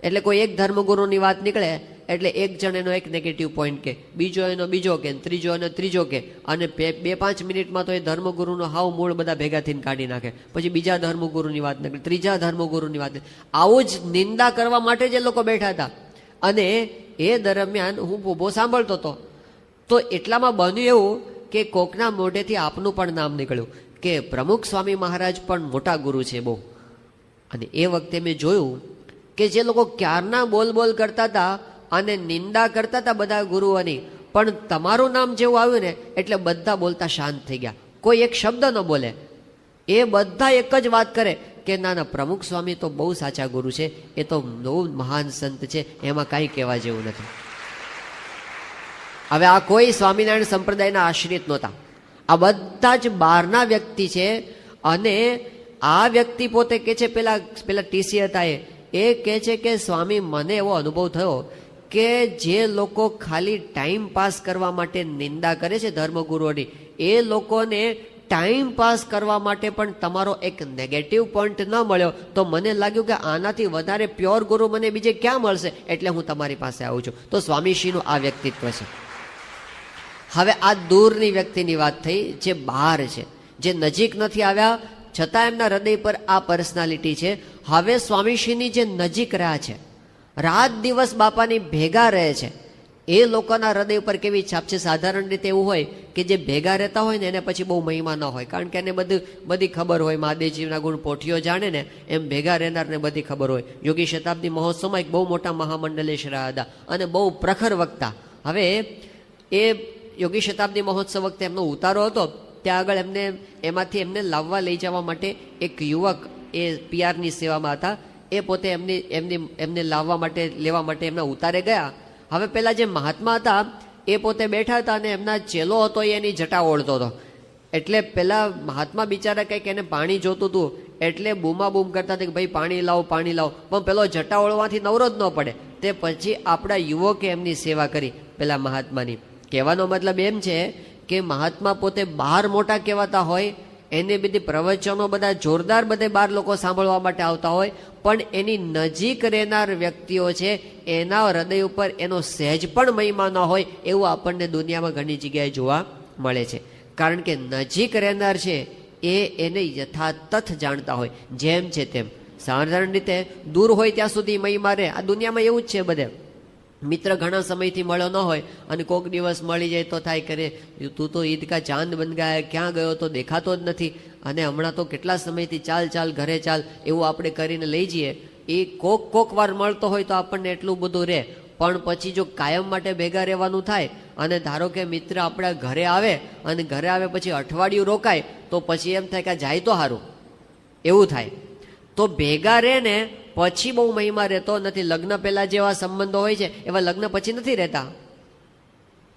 એટલે કોઈ એક ધર્મગુરુની વાત નીકળે એટલે એક જણ એનો એક નેગેટિવ પોઈન્ટ કે, બીજો એનો બીજો કે, ત્રીજો એનો ત્રીજો કે, અને 2-5 મિનિટમાં તો એ ધર્મગુરુનો હાવ મૂળ બધા ભેગા થઈને કાઢી નાખે. પછી બીજા ધર્મગુરુની વાત નીકળે, ત્રીજા ધર્મગુરુની વાત. આવું જ નિંદા કરવા માટે જ એ લોકો બેઠા હતા. અને એ દરમિયાન હું ઊભો સાંભળતો હતો. તો એટલામાં બન્યું એવું કે કોકના મોઢેથી આપનું પણ નામ નીકળ્યું કે પ્રમુખ સ્વામી મહારાજ પણ મોટા ગુરુ છે બહુ. અને એ વખતે મેં જોયું કે જે લોકો ક્યારના બોલ બોલ કરતા હતા અને નિંદા કરતા હતા બધા ગુરુઓની, પણ તમારું નામ જેવું આવ્યું ને એટલે બધા બોલતા શાંત થઈ ગયા. કોઈ એક શબ્દ ન બોલે. એ બધા એક જ વાત કરે કે ના ના પ્રમુખ સ્વામી તો બહુ સાચા ગુરુ છે, એ તો બહુ મહાન સંત છે, એમાં કાંઈ કહેવા જેવું નથી. હવે આ કોઈ સ્વામિનારાયણ સંપ્રદાયના આશ્રિત નહોતા. આ બધા જ બહારના વ્યક્તિ છે. અને આ વ્યક્તિ પોતે કે છે, પેલા ટીસી હતા એ કહે છે કે સ્વામી મને એવો અનુભવ થયો કે જે લોકો ખાલી ટાઈમ પાસ કરવા માટે નિંદા કરે છે ધર્મગુરુઓની, એ લોકોને ટાઈમ પાસ કરવા માટે પણ તમારો એક નેગેટિવ પોઈન્ટ ન મળ્યો તો મને લાગ્યું કે આનાથી વધારે પ્યોર ગુરુ મને બીજે ક્યાં મળશે, એટલે હું તમારી પાસે આવું છું. તો સ્વામીશ્રીનું આ વ્યક્તિત્વ છે. હવે આ દૂરની વ્યક્તિની વાત થઈ, જે બહાર છે, જે નજીક નથી આવ્યા છતાં એમના હૃદય પર આ પર્સનાલિટી છે. હવે સ્વામીશ્રીની જે નજીક રહ્યા છે, રાત દિવસ બાપાની ભેગા રહે છે, એ લોકોના હૃદય ઉપર કેવી છાપ છે? સાધારણ રીતે એવું હોય કે જે ભેગા રહેતા હોય ને એને પછી બહુ મહિમા ન હોય, કારણ કે એને બધી ખબર હોય, મહાદેવજીના ગુણ પોઠીઓ જાણે ને એમ ભેગા રહેનારને બધી ખબર હોય. યોગી શતાબ્દી મહોત્સવમાં એક બહુ મોટા મહામંડલેશ રહ્યા હતા અને બહુ પ્રખર વક્તા. હવે એ યોગી શતાબ્દી મહોત્સવ વખતે એમનો ઉતારો હતો ત્યાં આગળ એમાંથી એમને લાવવા લઈ જવા માટે એક યુવક એ પીઆરની સેવામાં હતા, એ પોતે એમને લાવવા માટે લેવા માટે એમના ઉતારે ગયા. હવે પેલા જે મહાત્મા હતા એ પોતે બેઠા હતા અને એમના ચેલો હતો એ એની જટા ઓળતો હતો. એટલે પેલા મહાત્મા બિચારા કંઈક એને પાણી જોતું હતું એટલે બૂમા બૂમ કરતા હતા કે ભાઈ પાણી લાવો પાણી લાવો, પણ પેલો જટા ઓળવાથી નવરો જ ન પડે. તે પછી આપણા યુવકે એમની સેવા કરી પેલા મહાત્માની. કહેવાનો મતલબ એમ છે કે મહાત્મા પોતે બહાર મોટા કહેવાતા હોય, એને બધી પ્રવચનો બધા જોરદાર બધે બાર લોકો સાંભળવા માટે આવતા હોય, પણ એની નજીક રહેનાર વ્યક્તિઓ છે એના હૃદય ઉપર એનો સહેજ પણ મહિમા ન હોય એવું આપણને દુનિયામાં ઘણી જગ્યાએ જોવા મળે છે. કારણ કે નજીક રહેનાર છે એને યથાતથ જાણતા હોય, જેમ છે તેમ. સાધારણ રીતે દૂર હોય ત્યાં સુધી મહિમા રહે. આ દુનિયામાં એવું જ છે બધે. મિત્ર ઘણા સમયથી મળ્યો ન હોય અને કોઈક દિવસ મળી જાય તો થાય કરે તું તો ઈદ કા ચાંદ બન ગયા, ક્યાં ગયો તો દેખાતો જ નથી, અને હમણાં તો કેટલા સમયથી ચાલ ચાલ ઘરે ચાલ એવું આપણે કરીને લઈ જઈએ. એ કોક વાર મળતો હોય તો આપણને એટલું બધું રહે, પણ પછી જો કાયમ માટે ભેગા રહેવાનું થાય અને ધારો કે મિત્ર આપણા ઘરે આવે અને ઘરે આવે પછી અઠવાડિયું રોકાય તો પછી એમ થાય કે જાય તો સારું એવું થાય. તો ભેગા રહે ને પછી બહુ મહિમા રહેતો નથી. લગ્ન પહેલા જેવા સંબંધો હોય છે એવા લગ્ન પછી નથી રહેતા.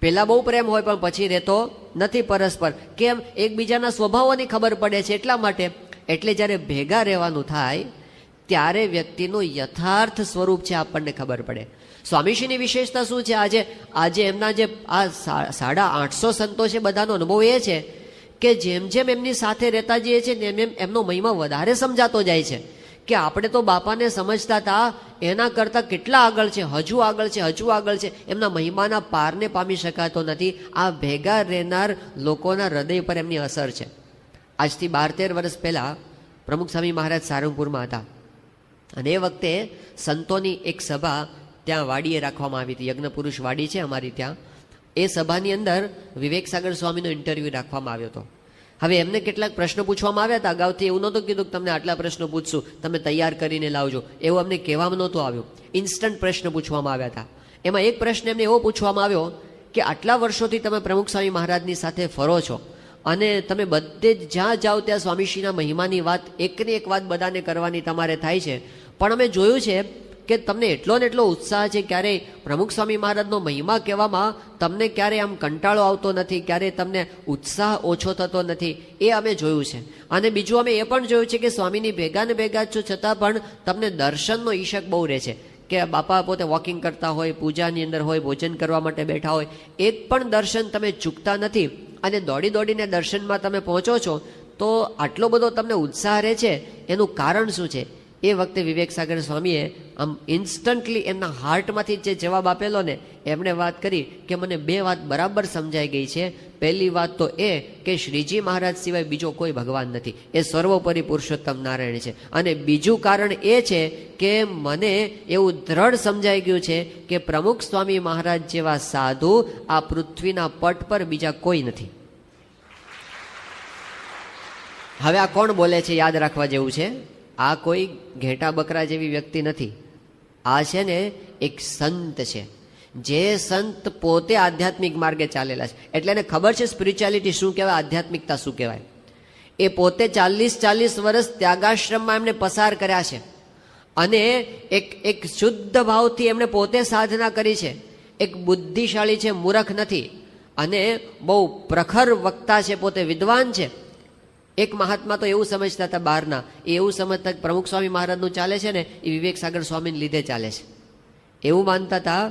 પહેલા બહુ પ્રેમ હોય પણ પછી રહેતો નથી પરસ્પર. કેમ? એકબીજાના સ્વભાવોની ખબર પડે છે એટલા માટે. એટલે જ્યારે ભેગા રહેવાનું થાય ત્યારે વ્યક્તિનું યથાર્થ સ્વરૂપ છે આપણને ખબર પડે. સ્વામીશ્રીની વિશેષતા શું છે? આજે એમના જે આ 850 સંતો છે બધાનો અનુભવ એ છે કે જેમ જેમ એમની સાથે રહેતા જઈએ છે ને એમ એમનો મહિમા વધારે સમજાતો જાય છે. કે આપણે તો બાપાને સમજતા હતા એના કરતાં કેટલા આગળ છે, હજુ આગળ છે. એમના મહિમાના પારને પામી શકાતો નથી. આ ભેગા રહેનાર લોકોના હૃદય પર એમની અસર છે. આજથી 12-13 વર્ષ પહેલાં પ્રમુખ સ્વામી મહારાજ સારંગપુરમાં હતા અને એ વખતે સંતોની એક સભા ત્યાં વાડીએ રાખવામાં આવી હતી. યજ્ઞ પુરુષ વાડી છે અમારી ત્યાં. એ સભાની અંદર વિવેક સાગર સ્વામીનો ઇન્ટરવ્યૂ રાખવામાં આવ્યો હતો. હવે એમને કેટલાક પ્રશ્નો પૂછવામાં આવ્યા હતા. અગાઉથી એવું નહોતું કીધું કે તમને આટલા પ્રશ્નો પૂછશું, તમે તૈયાર કરીને લાવજો, એવું અમને કહેવામાં નહોતું આવ્યું. ઇન્સ્ટન્ટ પ્રશ્ન પૂછવામાં આવ્યા હતા. એમાં એક પ્રશ્ન એમને એવો પૂછવામાં આવ્યો કે આટલા વર્ષોથી તમે પ્રમુખ સ્વામી મહારાજની સાથે ફરો છો અને તમે બધે જ જ્યાં જાઓ ત્યાં સ્વામીશ્રીના મહિમાની વાત એકની એક વાત બધાને કરવાની તમારે થાય છે, પણ અમે જોયું છે કે તમને એટલો ને એટલો ઉત્સાહ છે, ક્યારેય પ્રમુખ સ્વામી મહારાજનો મહિમા કહેવામાં તમને ક્યારેય આમ કંટાળો આવતો નથી, ક્યારેય તમને ઉત્સાહ ઓછો થતો નથી, એ અમે જોયું છે. અને બીજું અમે એ પણ જોયું છે કે સ્વામીની ભેગા ને ભેગા છો છતાં પણ તમને દર્શનનો ઈશક બહુ રહે છે. કે બાપા પોતે વોકિંગ કરતા હોય, પૂજાની અંદર હોય, ભોજન કરવા માટે બેઠા હોય, એક પણ દર્શન તમે ચૂકતા નથી અને દોડી દોડીને દર્શનમાં તમે પહોંચો છો. તો આટલો બધો તમને ઉત્સાહ રહે છે, એનું કારણ શું છે? એ વખતે વિવેક સાગર સ્વામીએ આમ ઇન્સ્ટન્ટલી એમના હાર્ટમાંથી જે જવાબ આપેલો ને, એમણે વાત કરી કે મને 2 વાત બરાબર સમજાઈ ગઈ છે. પહેલી વાત તો એ કે શ્રીજી મહારાજ સિવાય બીજો કોઈ ભગવાન નથી, એ સર્વોપરી પુરુષોત્તમ નારાયણ છે. અને બીજું કારણ એ છે કે મને એવું દ્રઢ સમજાઈ ગયું છે કે પ્રમુખ સ્વામી મહારાજ જેવા સાધુ આ પૃથ્વીના પટ પર બીજા કોઈ નથી. હવે આ કોણ બોલે છે? યાદ રાખવા જેવું છે. આ કોઈ ઘેટા બકરા જેવી વ્યક્તિ નથી. આ છે ને એક સંત છે, જે સંત પોતે આધ્યાત્મિક માર્ગે ચાલેલા છે. એટલે એને ખબર છે સ્પિરિચ્યુઆલિટી શું કહેવાય, આધ્યાત્મિકતા શું કહેવાય. એ પોતે 40 વર્ષ ત્યાગાશ્રમમાં એમણે પસાર કર્યા છે અને એક શુદ્ધ ભાવથી એમણે પોતે સાધના કરી છે. એક બુદ્ધિશાળી છે, મૂર્ખ નથી, અને બહુ પ્રખર વક્તા છે, પોતે વિદ્વાન છે. એક મહાત્મા તો એવું સમજતા હતા બહારના, એ એવું સમજતા કે પ્રમુખ સ્વામી મહારાજનું ચાલે છે ને એ વિવેક સાગર સ્વામીને લીધે ચાલે છે. એવું માનતા હતા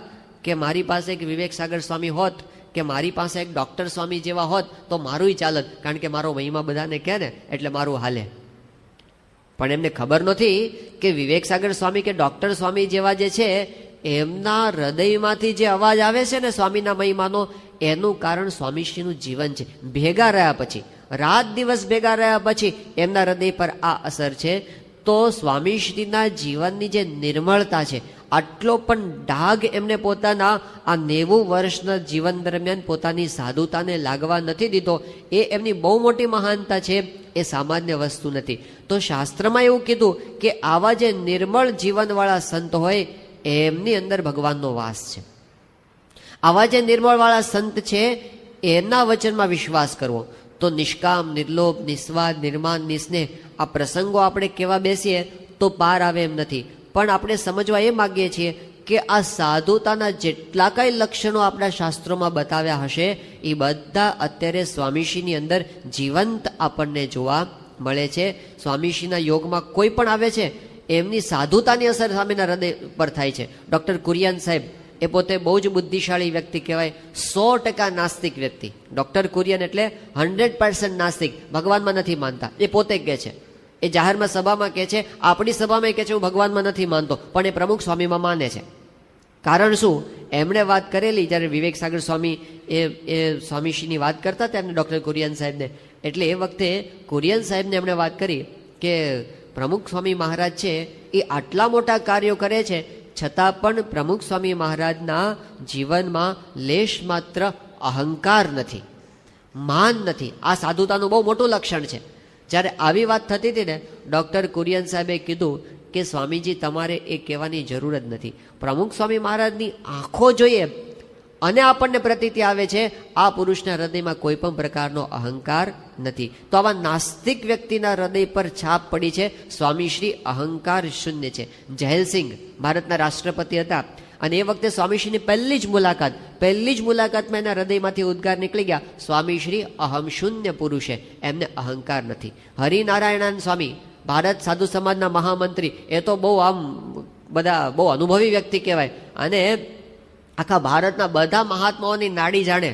કે મારી પાસે એક વિવેક સાગર સ્વામી હોત, કે મારી પાસે એક ડૉક્ટર સ્વામી જેવા હોત તો મારુંય ચાલત, કારણ કે મારો મહિમા બધાને કહે ને એટલે મારું હાલે. પણ એમને ખબર નથી કે વિવેક સાગર સ્વામી કે ડૉક્ટર સ્વામી જેવા જે છે એમના હૃદયમાંથી જે અવાજ આવે છે ને સ્વામીના મહિમાનો, એનું કારણ સ્વામીશ્રીનું જીવન છે. ભેગા રહ્યા પછી, રાત દિવસ ભેગા રહ્યા પછી એમના હૃદય પર આ અસર છે. તો સ્વામીશ્રીના જીવનની જે નિર્મળતા છે, આટલો પણ ડાઘ એમને પોતાના આ 90 વર્ષના જીવન દરમિયાન પોતાની સાધુતાને લાગવા નથી દીધો, એ એમની બહુ મોટી મહાનતા છે. એ સામાન્ય વસ્તુ નથી. તો શાસ્ત્રમાં એવું કીધું કે આવા જે નિર્મળ જીવનવાળા સંત હોય એમની અંદર ભગવાનનો વાસ છે. આવા જે નિર્મળવાળા સંત છે એમના વચનમાં વિશ્વાસ કરવો. તો નિષ્કામ, નિર્લોભ, નિસ્વાદ, નિર્માન, નિસ્નેહ આ પ્રસંગો આપણે કેવા બેસીએ તો પાર આવે એમ નથી. પણ આપણે સમજવા એ માગીએ છીએ કે આ સાધુતાના જેટલા કાંઈ લક્ષણો આપણા શાસ્ત્રોમાં બતાવ્યા હશે એ બધા અત્યારે સ્વામીશ્રીની અંદર જીવંત આપણને જોવા મળે છે. સ્વામીશ્રીના યોગમાં કોઈ પણ આવે છે એમની સાધુતાની અસર સામેના હૃદય પર થાય છે. ડૉક્ટર કુરિયન સાહેબ એ પોતે બહુ જ બુદ્ધિશાળી વ્યક્તિ કહેવાય, 100% નાસ્તિક વ્યક્તિ. ડૉક્ટર કુરિયન એટલે 100% નાસ્તિક, ભગવાનમાં નથી માનતા. એ પોતે કહે છે, એ જાહેરમાં સભામાં કહે છે, આપણી સભામાં કહે છે હું ભગવાનમાં નથી માનતો, પણ એ પ્રમુખ સ્વામીમાં માને છે. કારણ શું? એમણે વાત કરેલી જ્યારે વિવેક સાગર સ્વામી એ સ્વામીશ્રીની વાત કરતા હતા એમને ડૉક્ટર કુરિયન સાહેબને, એટલે એ વખતે કુરિયન સાહેબને એમણે વાત કરી કે પ્રમુખ સ્વામી મહારાજ છે એ આટલા મોટા કાર્યો કરે છે છતાં પણ પ્રમુખ સ્વામી મહારાજના જીવનમાં લેશ માત્ર અહંકાર નથી, માન નથી. આ સાધુતાનું બહુ મોટું લક્ષણ છે. જ્યારે આવી વાત થતી હતી ને, ડૉક્ટર કુરિયન સાહેબે કીધું કે સ્વામીજી તમારે એ કહેવાની જરૂર જ નથી. પ્રમુખ સ્વામી મહારાજની આંખો જોઈએ અને આપણને પ્રતીતિ આવે છે આ પુરુષના હૃદયમાં કોઈ પણ પ્રકારનો અહંકાર નથી. તો આવા નાસ્તિક વ્યક્તિના હૃદય પર છાપ પડી છે સ્વામીશ્રી અહંકાર શૂન્ય છે. જયલસિંહ ભારતના રાષ્ટ્રપતિ હતા અને એ વખતે સ્વામીશ્રીની પહેલી જ મુલાકાતમાં એના હૃદયમાંથી ઉદ્ગાર નીકળી ગયા, સ્વામીશ્રી અહમ શૂન્ય પુરુષ છે, એમને અહંકાર નથી. હરિનારાયણાન સ્વામી ભારત સાધુ સમાજના મહામંત્રી, એ તો બહુ આમ બધા બહુ અનુભવી વ્યક્તિ કહેવાય અને આખા ભારતના બધા મહાત્માઓની નાડી જાણે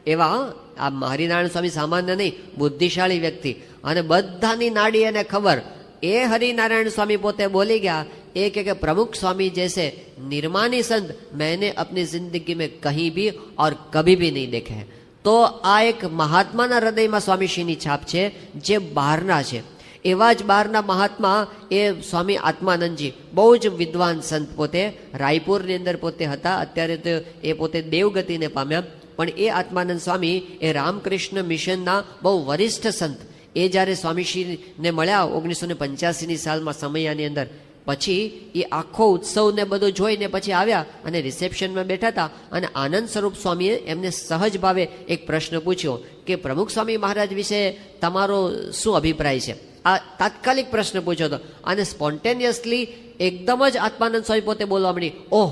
એવા આ હરિનારાયણ સ્વામી સામાન્ય નહીં, બુદ્ધિશાળી વ્યક્તિ અને બધાની નાડી એને ખબર. એ હરિનારાયણ સ્વામી પોતે બોલી ગયા, એ કે પ્રમુખ સ્વામી જैसे निर्मानी संत मैंने अपनी जिंदगी में कहीं भी और कभी भी नहीं देखे. તો આ એક મહાત્માના હૃદયમાં સ્વામીશ્રીની છાપ છે જે બહારના છે. એવા જ બહારના મહાત્મા એ સ્વામી આત્માનંદજી, બહુ જ વિદ્વાન સંત, પોતે રાયપુરની અંદર પોતે હતા. અત્યારે તો એ પોતે દેવગતિને પામ્યા. પણ એ આત્માનંદ સ્વામી એ રામકૃષ્ણ મિશનના બહુ વરિષ્ઠ સંત. એ જ્યારે સ્વામીશ્રીને મળ્યા 1985ની સાલમાં સમયાની અંદર, પછી એ આખો ઉત્સવને બધું જોઈને પછી આવ્યા અને રિસેપ્શનમાં બેઠા હતા અને આનંદ સ્વરૂપ સ્વામીએ એમને સહજ ભાવે એક પ્રશ્ન પૂછ્યો કે પ્રમુખ સ્વામી મહારાજ વિશે તમારો શું અભિપ્રાય છે? આ તાત્કાલિક પ્રશ્ન પૂછ્યો હતો અને સ્પોન્ટેનિયસલી એકદમ જ આત્માનંદ સ્વામી પોતે બોલવા મળી. ઓહ,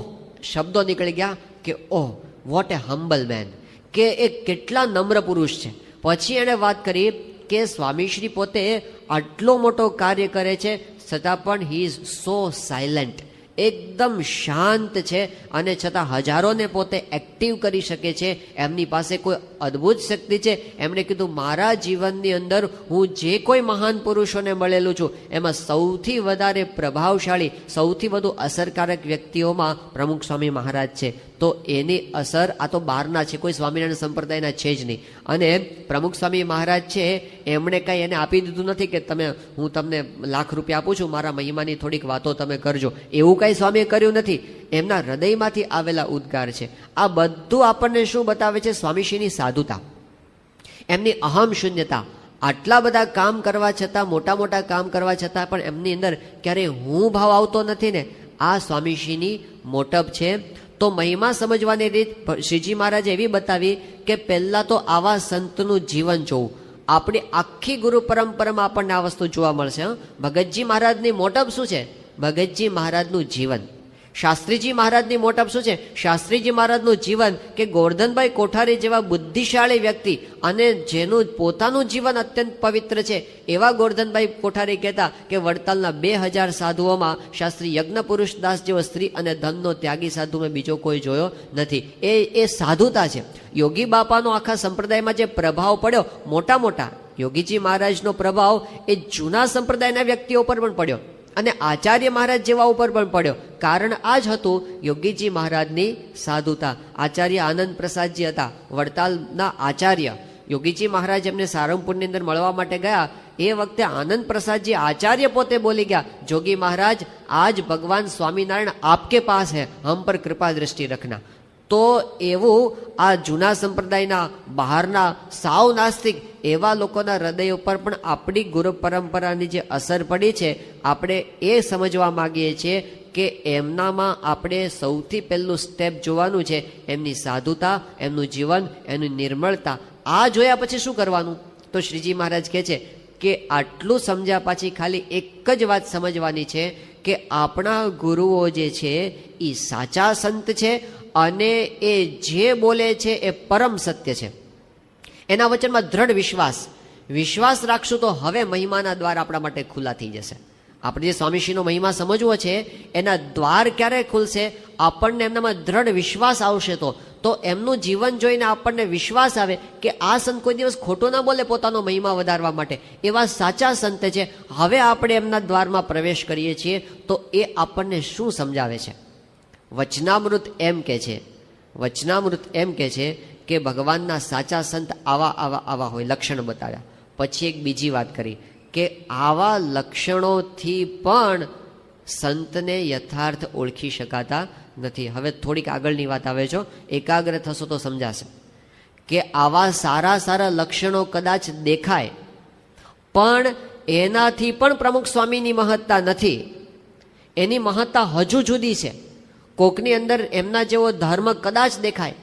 શબ્દો નીકળી ગયા કે ઓહ વોટ એ હમ્બલ મેન, કે એ કેટલા નમ્ર પુરુષ છે. પછી એણે વાત કરી કે સ્વામીશ્રી પોતે આટલો મોટો કાર્ય કરે છે છતાં પણ હી ઇઝ સો સાયલેન્ટ, એકદમ શાંત છે અને છતાં હજારોને પોતે એક્ટિવ કરી શકે છે. એમની પાસે કોઈ અદ્ભુત શક્તિ છે. એમણે કીધું મારા જીવનની અંદર હું જે કોઈ મહાન પુરુષોને મળેલું છું એમાં સૌથી વધારે પ્રભાવશાળી, સૌથી વધુ અસરકારક વ્યક્તિઓમાં પ્રમુખ સ્વામી મહારાજ છે. તો એની અસર આ તો બહારના છે, કોઈ સ્વામિનારાયણ સંપ્રદાયના છે જ નહીં. અને પ્રમુખ સ્વામી મહારાજ છે એમણે કાંઈ એને આપી દીધું નથી કે હું તમને લાખ રૂપિયા આપું છું, મારા મહિમાની થોડીક વાતો તમે કરજો, એવું કાંઈ સ્વામીએ કર્યું નથી. એમના હૃદયમાંથી આવેલા ઉદ્ગાર છે. આ બધું આપણને શું બતાવે છે? સ્વામીશ્રીની સાધુતા, એમની અહમ શૂન્યતા. આટલા બધા કામ કરવા છતાં, મોટા મોટા કામ કરવા છતાં પણ એમની અંદર ક્યારેય હું ભાવ આવતો નથી ને, આ સ્વામીશ્રીની મોટપ છે. તો મહિમા સમજવાની રીત શ્રીજી મહારાજે એવી બતાવી કે પહેલાં તો આવા સંતનું જીવન જોવું. આપણી આખી ગુરુ પરંપરામાં આપણને આ વસ્તુ જોવા મળશે. ભગતજી મહારાજની મોટપ શું છે? ભગતજી મહારાજનું જીવન. શાસ્ત્રીજી મહારાજની મોટપ શું છે? શાસ્ત્રીજી મહારાજનું જીવન. કે ગોરધનભાઈ કોઠારી જેવા બુદ્ધિશાળી વ્યક્તિ અને જેનું પોતાનું જીવન અત્યંત પવિત્ર છે એવા ગોરધનભાઈ કોઠારી કહેતા કે વડતાલના 2000 સાધુઓમાં શાસ્ત્રી યજ્ઞ પુરુષદાસ જેવો સ્ત્રી અને ધનનો ત્યાગી સાધુ મેં બીજો કોઈ જોયો નથી. એ સાધુતા છે. યોગી બાપાનો આખા સંપ્રદાયમાં જે પ્રભાવ પડ્યો, મોટા યોગીજી મહારાજનો પ્રભાવ એ જૂના સંપ્રદાયના વ્યક્તિઓ પર પણ પડ્યો અને આચાર્ય મહારાજ જેવા ઉપર પણ પડ્યો. કારણ આ જ હતું યોગીજી મહારાજની સાધુતા. આચાર્ય આનંદ પ્રસાદજી હતા, વડતાલના આચાર્ય. યોગીજી મહારાજ એમને સારંગપુરની અંદર મળવા માટે ગયા. એ વખતે આનંદ પ્રસાદજી આચાર્ય પોતે બોલી ગયા, જોગી મહારાજ આજ ભગવાન સ્વામિનારાયણ આપકે પાસ હૈ, હમ પર કૃપા દ્રષ્ટિ રખના. તો એવું આ જૂના સંપ્રદાયના બહારના સાવ નાસ્તિક એવા લોકોના હૃદય ઉપર પણ આપણી ગુરુ પરંપરાની જે અસર પડી છે, આપણે એ સમજવા માંગીએ છીએ કે એમનામાં આપણે સૌથી પહેલું સ્ટેપ જોવાનું છે એમની સાધુતા, એમનું જીવન, એની નિર્મળતા. આ જોયા પછી શું કરવાનું? તો શ્રીજી મહારાજ કહે છે કે આટલું સમજ્યા પછી ખાલી એક જ વાત સમજવાની છે કે આપણા ગુરુઓ જે છે એ સાચા સંત છે અને એ જે બોલે છે એ પરમ સત્ય છે. એના વચનમાં દ્રઢ વિશ્વાસ રાખશું તો હવે મહિમાના દ્વાર આપણા માટે ખુલ્લા થઈ જશે. આપણે જે સ્વામીશ્રીનો મહિમા સમજવો છે એના દ્વાર ક્યારે ખુલશે? આપણને એમનામાં દ્રઢ વિશ્વાસ આવશે તો એમનું જીવન જોઈને આપણને વિશ્વાસ આવે કે આ સંત કોઈ દિવસ ખોટો ના બોલે પોતાનો મહિમા વધારવા માટે, એવા સાચા સંત છે. હવે આપણે એમના દ્વારમાં પ્રવેશ કરીએ છીએ તો એ આપણને શું સમજાવે છે? વચનામૃત એમ કે છે કે ભગવાનના સાચા સંત આવા હોય, લક્ષણ બતાવ્યા. પછી એક બીજી વાત કરી કે આવા લક્ષણોથી પણ સંતને યથાર્થ ઓળખી શકાતા નથી. હવે થોડીક આગળની વાત આવે છે, એકાગ્ર થશો તો સમજાશે કે આવા સારા લક્ષણો કદાચ દેખાય પણ એનાથી પણ પ્રમુખ સ્વામીની મહત્તા નથી. એની મહત્તા હજુ જુદી છે. કોકની અંદર એમના જેવો ધર્મ કદાચ દેખાય,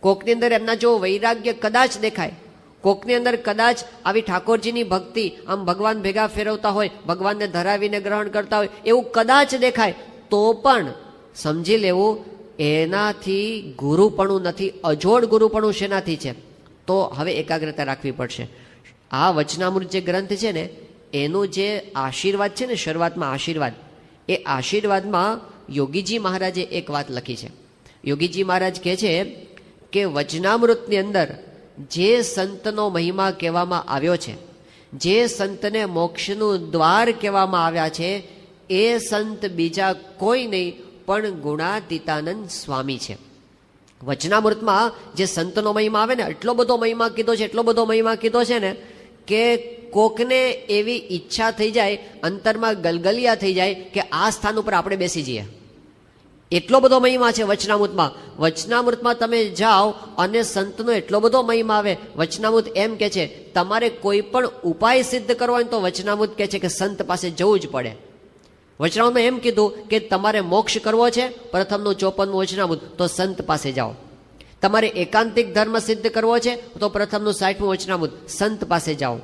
કોકની અંદર એમના જેવો વૈરાગ્ય કદાચ દેખાય, કોકની અંદર કદાચ આવી ઠાકોરજીની ભક્તિ, આમ ભગવાન ભેગા ફેરવતા હોય, ભગવાનને ધરાવીને ગ્રહણ કરતા હોય એવું કદાચ દેખાય, તો પણ સમજી લેવું એનાથી ગુરુપણું નથી. અજોડ ગુરુપણું શેનાથી છે? તો હવે એકાગ્રતા રાખવી પડશે. આ વચનામૃત જે ગ્રંથ છે ને એનું જે આશીર્વાદ છે ને, શરૂઆતમાં આશીર્વાદ, એ આશીર્વાદમાં યોગીજી મહારાજે એક વાત લખી છે. યોગીજી મહારાજ કહે છે કે વચનામૃતની અંદર જે સંતનો મહિમા કહેવામાં આવ્યો છે, જે સંતને મોક્ષનું દ્વાર કહેવામાં આવ્યા છે, એ સંત બીજા કોઈ નહીં પણ ગુણાતીતાનંદ સ્વામી છે. વચનામૃતમાં જે સંતનો મહિમા આવે ને, એટલો બધો મહિમા કીધો છે ને કે કોકને એવી ઈચ્છા થઈ જાય, અંતરમાં ગલગલિયા થઈ જાય કે આ સ્થાન ઉપર આપણે બેસી જઈએ. એટલો બધો મહિમા છે વચનામૃતમાં તમે જાઓ અને સંતનો એટલો બધો મહિમા આવે. વચનામૃત એમ કે છે તમારે કોઈ પણ ઉપાય સિદ્ધ કરવો હોય તો વચનામૃત કહે છે કે સંત પાસે જવું જ પડે. વચનામૃતમાં એમ કીધું કે તમારે મોક્ષ કરવો છે, પ્રથમનું 54મું વચનામૃત, તો સંત પાસે જાઓ. તમારે એકાંતિક ધર્મ સિદ્ધ કરવો છે તો પ્રથમનું 60મું વચનામૃત, સંત પાસે જાઓ.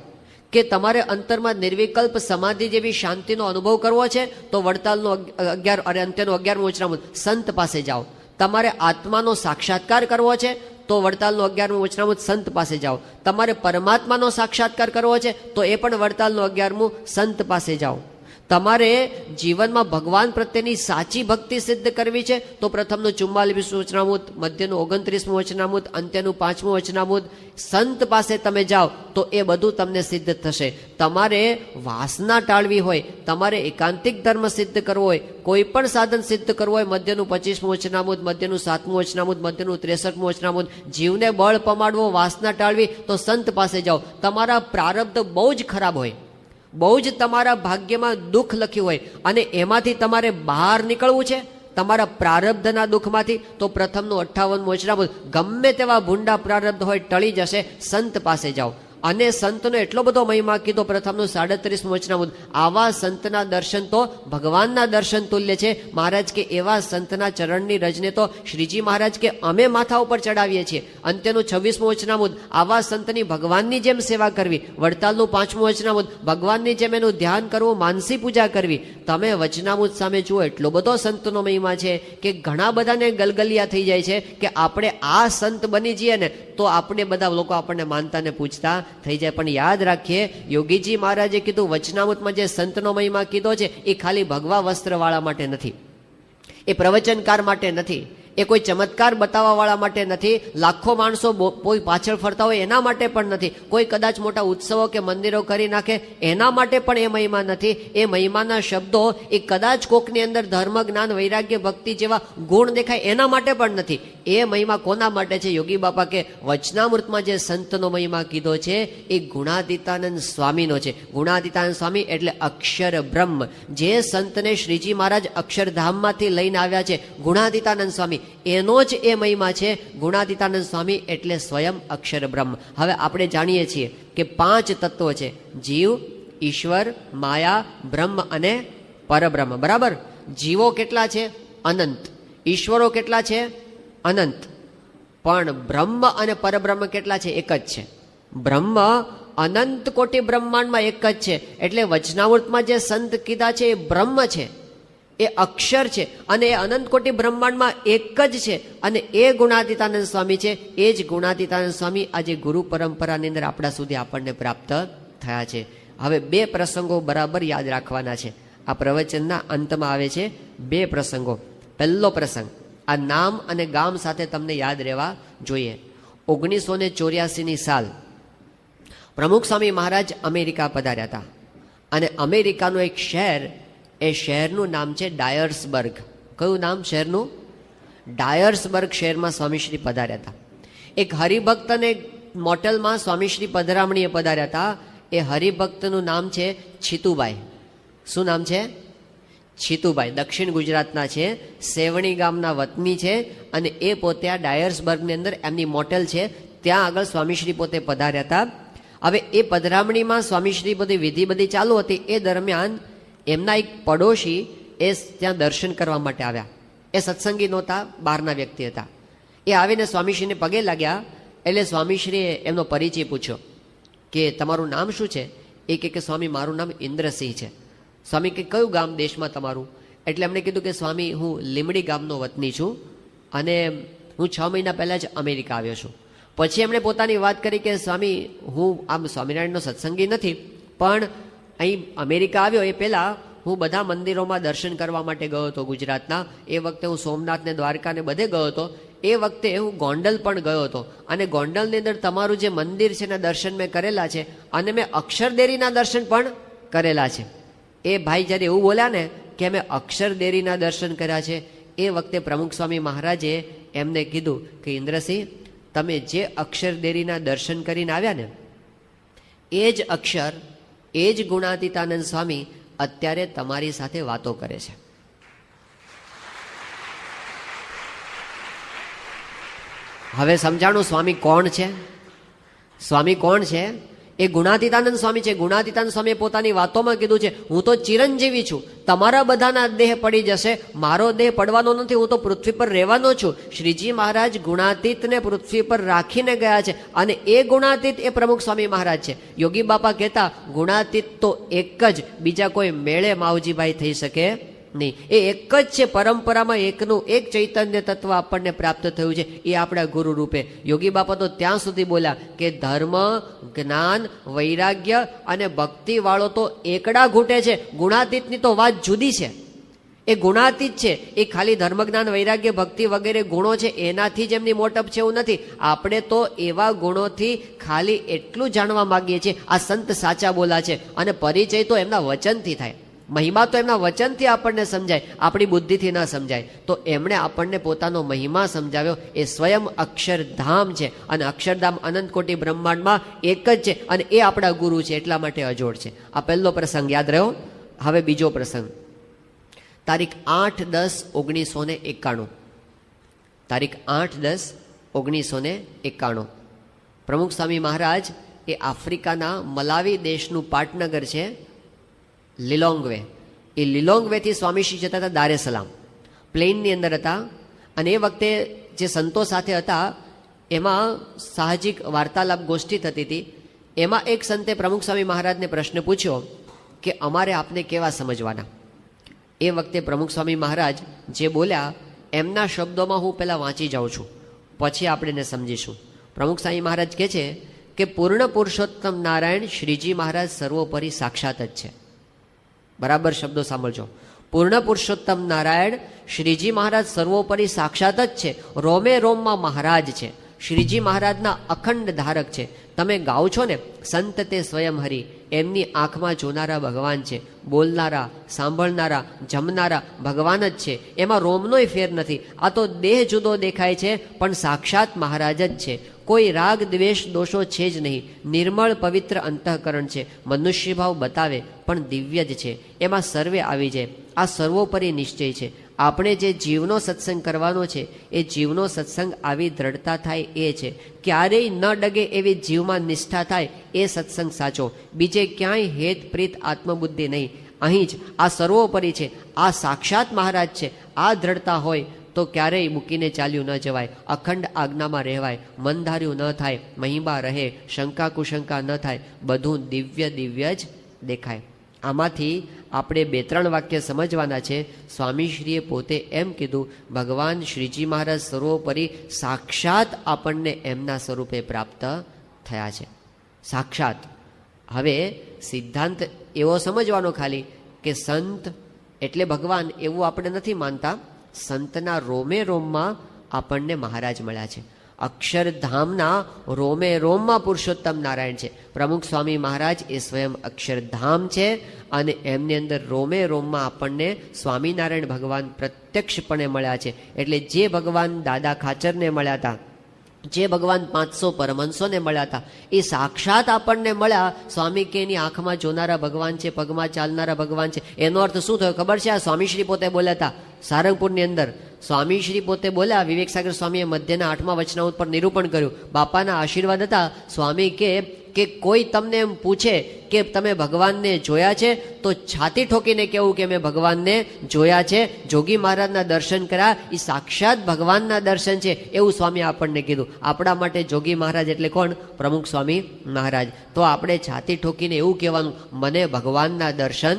કે તમારે અંતરમાં નિર્વિકલ્પ સમાધિ જેવી શાંતિનો અનુભવ કરવો છે તો વડતાલનું 11 અને અંત્યનું 11મું વચનામૃત, સંત પાસે જાઓ. તમારે આત્માનો સાક્ષાત્કાર કરવો છે તો વડતાલનું 11મું વચનામૃત, સંત પાસે જાઓ. તમારે પરમાત્માનો સાક્ષાત્કાર કરવો છે તો એ પણ વડતાલનું 11મું, સંત પાસે જાઓ. તમારે જીવનમાં ભગવાન પ્રત્યેની સાચી ભક્તિ સિદ્ધ કરવી છે તો પ્રથમનું 44મું વચનામૃત, મધ્યનું 29મું વચનામૃત, અંત્યનું 5મું વચનામૃત, સંત પાસે તમે જાઓ તો એ બધું તમને સિદ્ધ થશે. તમારે વાસના ટાળવી હોય, તમારે એકાંતિક ધર્મ સિદ્ધ કરવો હોય, કોઈ પણ સાધન સિદ્ધ કરવું હોય, મધ્યનું 25મું વચનામૃત, મધ્યનું 7મું વચનામૃત, મધ્યનું 63મું વચનામૃત, જીવને બળ પમાડવો, વાસના ટાળવી તો સંત પાસે જાઓ. તમારા પ્રારબ્ધ બહુ જ ખરાબ હોય, બહુ જ તમારા ભાગ્યમાં દુઃખ લખ્યું હોય અને એમાંથી તમારે બહાર નીકળવું છે, તમારા પ્રારબ્ધના દુઃખમાંથી, તો પ્રથમનું 58મું વચનામૃત, ગમે તેવા ભૂંડા પ્રારબ્ધ હોય ટળી જશે, સંત પાસે જાઓ. અને સંતનો એટલો બધો મહિમા કીધો, પ્રથમનું 37મું વચનામૃત. આવા સંતના દર્શન તો ભગવાનના દર્શન તુલ્ય છે. મહારાજ કે એવા સંતના ચરણની રજને તો શ્રીજી મહારાજ કે અમે માથા ઉપર ચડાવીએ છીએ. અંત્યનું 26મું વચનામૃત, આવા સંતની ભગવાનની જેમ સેવા કરવી. વડતાલનું 5મું વચનામૃત, ભગવાનની જેમ એનું ધ્યાન કરવું, માનસી પૂજા કરવી. તમે વચનામૃત સામે જુઓ, એટલો બધો સંતનો મહિમા છે કે ઘણા બધાને ગલગલિયા થઈ જાય છે કે આપણે આ સંત બની જઈએ ને તો આપણે બધા લોકો આપણને માનતા ને પૂછતા થઈ જાય. પણ યાદ રાખીએ, યોગીજી મહારાજે કીધું વચનામૃતમાં જે સંતનો મહિમા કીધો છે એ ખાલી ભગવા વસ્ત્રવાળા માટે નથી, એ પ્રવચનકાર માટે નથી, એ કોઈ ચમત્કાર બતાવવા વાળા માટે નથી, લાખો માણસો કોઈ પાછળ ફરતા હોય એના માટે પણ નથી, કોઈ કદાચ મોટા ઉત્સવો કે મંદિરો કરી નાખે એના માટે પણ એ મહિમા નથી. એ મહિમાના શબ્દો એ કદાચ કોકની અંદર ધર્મ, જ્ઞાન, વૈરાગ્ય, ભક્તિ જેવા ગુણ દેખાય એના માટે પણ નથી. એ મહિમા કોના માટે છે? યોગી બાપા કે વચનામૃતમાં જે સંતનો મહિમા કીધો છે એ ગુણાતીતાનંદ સ્વામીનો છે. ગુણાતીતાનંદ સ્વામી એટલે અક્ષર બ્રહ્મ. જે સંતને શ્રીજી મહારાજ અક્ષરધામમાંથી લઈને આવ્યા છે, ગુણાતીતાનંદ સ્વામી, એનો જ એ મહિમા છે. ગુણાતીતાનંદ સ્વામી એટલે સ્વયં અક્ષર બ્રહ્મ. હવે આપણે જાણીએ છીએ કે 5 તત્વો છે: જીવ, ઈશ્વર, માયા, બ્રહ્મ અને પરબ્રહ્મ. બરાબર? જીવો કેટલા છે? અનંત. ઈશ્વરો કેટલા છે? અનંત. પણ બ્રહ્મ અને પરબ્રહ્મ કેટલા છે? એક જ છે. બ્રહ્મ અનંત કોટી બ્રહ્માંડમાં એક જ છે. એટલે વચનામૃતમાં જે સંત કીધા છે એ બ્રહ્મ છે, એ અક્ષર છે, અને એ અનંત કોટી બ્રહ્માંડમાં એક જ છે. અને એ ગુણાતીતાનંદ સ્વામી છે. એ જ ગુણાતીતાનંદ સ્વામી આજે ગુરુ પરંપરાની અંદર આપણા સુધી આપણને પ્રાપ્ત થયા છે. હવે બે પ્રસંગો બરાબર યાદ રાખવાના છે. આ પ્રવચનના અંતમાં આવે છે બે પ્રસંગો. પહેલો પ્રસંગ આ નામ અને ગામ સાથે તમને યાદ રહેવા જોઈએ. 1984ની સાલ પ્રમુખ સ્વામી મહારાજ અમેરિકા પધાર્યા હતા. અને અમેરિકાનું એક શહેર, એ શહેરનું નામ છે ડાયર્સબર્ગ. કયું નામ શહેરનું? ડાયર્સબર્ગ શહેરમાં સ્વામીશ્રી પધાર્યા હતા. એક હરિભક્તને મોટેલમાં સ્વામીશ્રી પધરામણીએ પધાર્યા હતા. એ હરિભક્તનું નામ છે છીતુભાઈ. શું નામ છે? છીતુભાઈ. દક્ષિણ ગુજરાતના છે, સેવણી ગામના વતની છે. અને એ પોતે આ ડાયર્સબર્ગની અંદર એમની મોટેલ છે, ત્યાં આગળ સ્વામીશ્રી પોતે પધાર્યા હતા. હવે એ પધરામણીમાં સ્વામીશ્રી પોતે વિધિ બધી ચાલુ હતી. એ દરમિયાન એમના એક પડોશી એ ત્યાં દર્શન કરવા માટે આવ્યા. એ સત્સંગી નહોતા, બહારના વ્યક્તિ હતા. એ આવીને સ્વામીશ્રીને પગે લાગ્યા. એટલે સ્વામીશ્રીએ એમનો પરિચય પૂછ્યો કે તમારું નામ શું છે? એ કે સ્વામી મારું નામ ઇન્દ્રસિંહ છે. સ્વામી કે કયું ગામ દેશમાં તમારું? એટલે એમણે કીધું કે સ્વામી હું લીમડી ગામનો વતની છું અને હું 6 મહિના પહેલાં જ અમેરિકા આવ્યો છું. પછી એમણે પોતાની વાત કરી કે સ્વામી હું આમ સ્વામિનારાયણનો સત્સંગી નથી, પણ અહીં અમેરિકા આવ્યો એ પહેલાં હું બધા મંદિરોમાં દર્શન કરવા માટે ગયો હતો ગુજરાતના. એ વખતે હું સોમનાથ ને દ્વારકા ને બધે ગયો હતો. એ વખતે હું ગોંડલ પણ ગયો હતો અને ગોંડલની અંદર તમારું જે મંદિર છે એના દર્શન મેં કરેલા છે અને મેં અક્ષરદેરીના દર્શન પણ કરેલા છે. એ ભાઈ જ્યારે એવું બોલ્યા ને કે મેં અક્ષરદેરીના દર્શન કર્યા છે, એ વખતે પ્રમુખ સ્વામી મહારાજે એમને કીધું કે ઇન્દ્રસિંહ, તમે જે અક્ષરદેરીના દર્શન કરીને આવ્યા ને એ જ અક્ષર, એ જ ગુણાતીતાનંદ સ્વામી અત્યારે તમારી સાથે વાતો કરે છે. હવે સમજાણું સ્વામી કોણ છે? સ્વામી કોણ છે? એ ગુણાતીતાનંદ સ્વામી છે. ગુણાતીતાનંદ સ્વામીએ પોતાની વાતોમાં કીધું છે, હું તો ચિરંજીવી છું, તમારા બધાના દેહ પડી જશે, મારો દેહ પડવાનો નથી, હું તો પૃથ્વી પર રહેવાનો છું. શ્રીજી મહારાજ ગુણાતીતને પૃથ્વી પર રાખીને ગયા છે અને એ ગુણાતીત એ પ્રમુખ સ્વામી મહારાજ છે. યોગી બાપા કહેતા ગુણાતીત તો એક જ, બીજા કોઈ મેળે માવજીભાઈ થઈ શકે નહીં. એ એક જ છે, પરંપરામાં એકનું એક ચૈતન્ય તત્વ આપણને પ્રાપ્ત થયું છે. એ આપણા ગુરુ રૂપે યોગી બાપા તો ત્યાં સુધી બોલ્યા કે ધર્મ, જ્ઞાન, વૈરાગ્ય અને ભક્તિ વાળો તો એકડા ઘૂંટે છે. ગુણાતીતની તો વાત જુદી છે. એ ગુણાતીત છે. એ ખાલી ધર્મ, જ્ઞાન, વૈરાગ્ય, ભક્તિ વગેરે ગુણો છે એનાથી જ એમની મોટપ છે એવું નથી. આપણે તો એવા ગુણોથી ખાલી એટલું જાણવા માંગીએ છીએ આ સંત સાચા બોલા છે. અને પરિચય તો એમના વચનથી થાય, મહિમા તો એમના વચનથી આપણને સમજાય, આપણી બુદ્ધિથી ના સમજાય. તો એમણે આપણને પોતાનો મહિમા સમજાવ્યો. એ સ્વયં અક્ષરધામ છે અને અક્ષરધામ અનંત કોટી બ્રહ્માંડમાં એક જ છે અને એ આપણા ગુરુ છે, એટલા માટે અજોડ છે. આ પહેલો પ્રસંગ યાદ રહ્યો. હવે બીજો પ્રસંગ, તારીખ 8-10-1991. તારીખ 8-10-1991 પ્રમુખ સ્વામી મહારાજ એ આફ્રિકાના મલાવી દેશનું પાટનગર છે લિલોંગવે. એ લિલોંગવેથી સ્વામીશ્રી જતા હતા દારે સલામ, પ્લેનની અંદર હતા. અને એ વખતે જે સંતો સાથે હતા એમાં સાહજિક વાર્તાલાપ ગોષ્ઠી થતી હતી. એમાં એક સંતે પ્રમુખ સ્વામી મહારાજને પ્રશ્ન પૂછ્યો કે અમારે આપને કેવા સમજવાના? એ વખતે પ્રમુખ સ્વામી મહારાજ જે બોલ્યા એમના શબ્દોમાં હું પહેલાં વાંચી જાઉં છું, પછી આપણે એને સમજીશું. પ્રમુખ સ્વામી મહારાજ કહે છે કે પૂર્ણ પુરુષોત્તમ નારાયણ શ્રીજી મહારાજ સર્વોપરી સાક્ષાત જ છે. બરાબર શબ્દો સાંભળજો. પૂર્ણ પુરુષોત્તમ નારાયણ શ્રીજી મહારાજ સર્વોપરી સાક્ષાત જ છે, રોમે રોમમાં મહારાજ છે, શ્રીજી મહારાજના અખંડ ધારક છે. તમે ગાઓ છો ને સંત તે સ્વયં હરિ, એમની આંખમાં જોનારા ભગવાન છે, બોલનારા, સાંભળનારા, જમનારા ભગવાન જ છે. એમાં રોમનોય ફેર નથી. આ તો દેહ જુદો દેખાય છે પણ સાક્ષાત મહારાજ જ છે. કોઈ રાગ દ્વેષ દોષો છે જ નહીં. નિર્મળ પવિત્ર અંતઃકરણ છે. મનુષ્ય ભાવ બતાવે પણ દિવ્ય જ છે. એમાં સર્વે આવી જાય. આ સર્વોપરી નિશ્ચય છે. આપણે જે જીવનો સત્સંગ કરવાનો છે એ જીવનો સત્સંગ આવી દ્રઢતા થાય એ છે. ક્યારેય ન ડગે એવી જીવમાં નિષ્ઠા થાય એ સત્સંગ સાચો. બીજે ક્યાંય હેત પ્રીત આત્મબુદ્ધિ નહીં. અહીં જ આ સર્વોપરી છે. આ સાક્ષાત મહારાજ છે. આ દ્રઢતા હોય તો તો ક્યારેય મૂકીને ચાલ્યું ન જવાય, અખંડ આજ્ઞામાં રહેવાય, મન ધાર્યું ન થાય, મહિમા રહે, શંકા કુશંકા ન થાય, બધું દિવ્ય દિવ્ય જ દેખાય. આમાંથી આપણે 2-3 વાક્ય સમજવાના છે. સ્વામીશ્રીએ પોતે એમ કીધું, ભગવાન શ્રીજી મહારાજ સર્વોપરી સાક્ષાત આપણને એમના સ્વરૂપે પ્રાપ્ત થયા છે, સાક્ષાત. હવે સિદ્ધાંત એવો સમજવાનો ખાલી કે સંત એટલે ભગવાન એવું આપણે નથી માનતા. સંતના રોમે રોમમાં આપણને મહારાજ મળ્યા છે. અક્ષરધામના રોમે રોમમાં પુરુષોત્તમ નારાયણ છે. પ્રમુખ સ્વામી મહારાજ એ સ્વયં અક્ષરધામ છે અને એમની અંદર રોમે રોમમાં આપણને સ્વામિનારાયણ ભગવાન પ્રત્યક્ષપણે મળ્યા છે. એટલે જે ભગવાન દાદા ખાચરને મળ્યા હતા, જે ભગવાન 500 પરમહંસોને મળ્યા હતા, એ સાક્ષાત આપણને મળ્યા. સ્વામી કે એની આંખમાં જોનારા ભગવાન છે, પગમાં ચાલનારા ભગવાન છે. એનો અર્થ શું થયો ખબર છે? આ સ્વામીશ્રી પોતે બોલ્યા હતા સારંગપુરની અંદર. સ્વામીશ્રી પોતે બોલ્યા, વિવેક સાગર સ્વામીએ મધ્યના 8મા વચનામૃત પર નિરૂપણ કર્યું. બાપાના આશીર્વાદ હતા. સ્વામી કે કોઈ તમને એમ પૂછે કે તમે ભગવાનને જોયા છે, તો છાતી ઠોકીને કહેવું કે મેં ભગવાનને જોયા છે. જોગી મહારાજના દર્શન કર્યા, એ સાક્ષાત ભગવાનના દર્શન છે એવું સ્વામી આપણને કીધું. આપણા માટે જોગી મહારાજ એટલે કોણ? પ્રમુખ સ્વામી મહારાજ. તો આપણે છાતી ઠોકીને એવું કહેવાનું, મને ભગવાનના દર્શન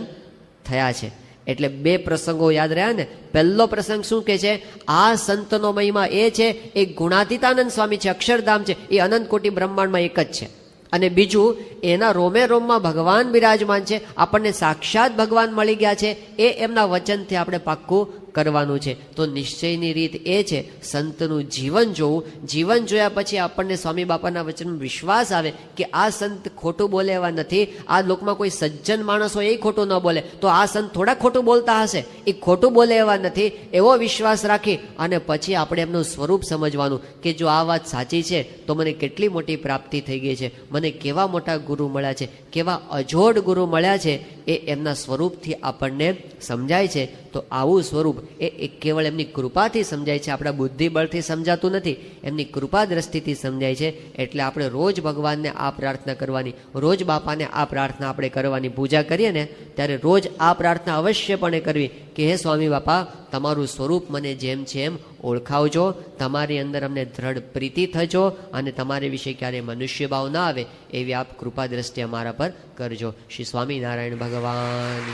થયા છે. એટલે 2 પ્રસંગો યાદ રહ્યા ને. પહેલો પ્રસંગ શું કે છે? આ સંતનો મહિમા એ છે, એ ગુણાતીતાનંદ સ્વામી છે, અક્ષરધામ છે, એ અનંત કોટી બ્રહ્માંડમાં એક જ છે. અને બીજું, એના રોમે રોમમાં ભગવાન બિરાજમાન છે, આપણને સાક્ષાત ભગવાન મળી ગયા છે. એ એમના વચનથી આપણે પાક્કું કરવાનું છે. તો નિશ્ચયની રીત એ છે સંતનું જીવન જોવું. જીવન જોયા પછી આપણને સ્વામી બાપાના વચનમાં વિશ્વાસ આવે કે આ સંત ખોટું બોલે એવા નથી. આ લોકમાં કોઈ સજ્જન માણસ હોય એ ખોટું ન બોલે, તો આ સંત થોડા ખોટું બોલતા હશે, એ ખોટું બોલે એવા નથી. એવો વિશ્વાસ રાખી અને પછી આપણે એમનું સ્વરૂપ સમજવાનું કે જો આ વાત સાચી છે તો મને કેટલી મોટી પ્રાપ્તિ થઈ ગઈ છે, મને કેવા મોટા ગુરુ મળ્યા છે, કેવા અજોડ ગુરુ મળ્યા છે, એ એમના સ્વરૂપથી આપણને સમજાય છે. તો આવું સ્વરૂપ એ કેવળ એમની કૃપાથી સમજાય છે, આપણા બુદ્ધિબળથી સમજાતું નથી, એમની કૃપા દ્રષ્ટિથી સમજાય છે. એટલે આપણે રોજ ભગવાનને આ પ્રાર્થના કરવાની, રોજ બાપાને આ પ્રાર્થના આપણે કરવાની. પૂજા કરીએ ને ત્યારે રોજ આ પ્રાર્થના અવશ્યપણે કરવી કે હે સ્વામી બાપા, તમારું સ્વરૂપ મને જેમ છે એમ ઓળખાવજો, તમારી અંદર અમને દ્રઢ પ્રીતિ થજો અને તમારે વિશે ક્યારેય મનુષ્ય ભાવ ના આવે એવી આપ કૃપા દ્રષ્ટિ અમારા પર કરજો. શ્રી સ્વામિનારાયણ ભગવાન.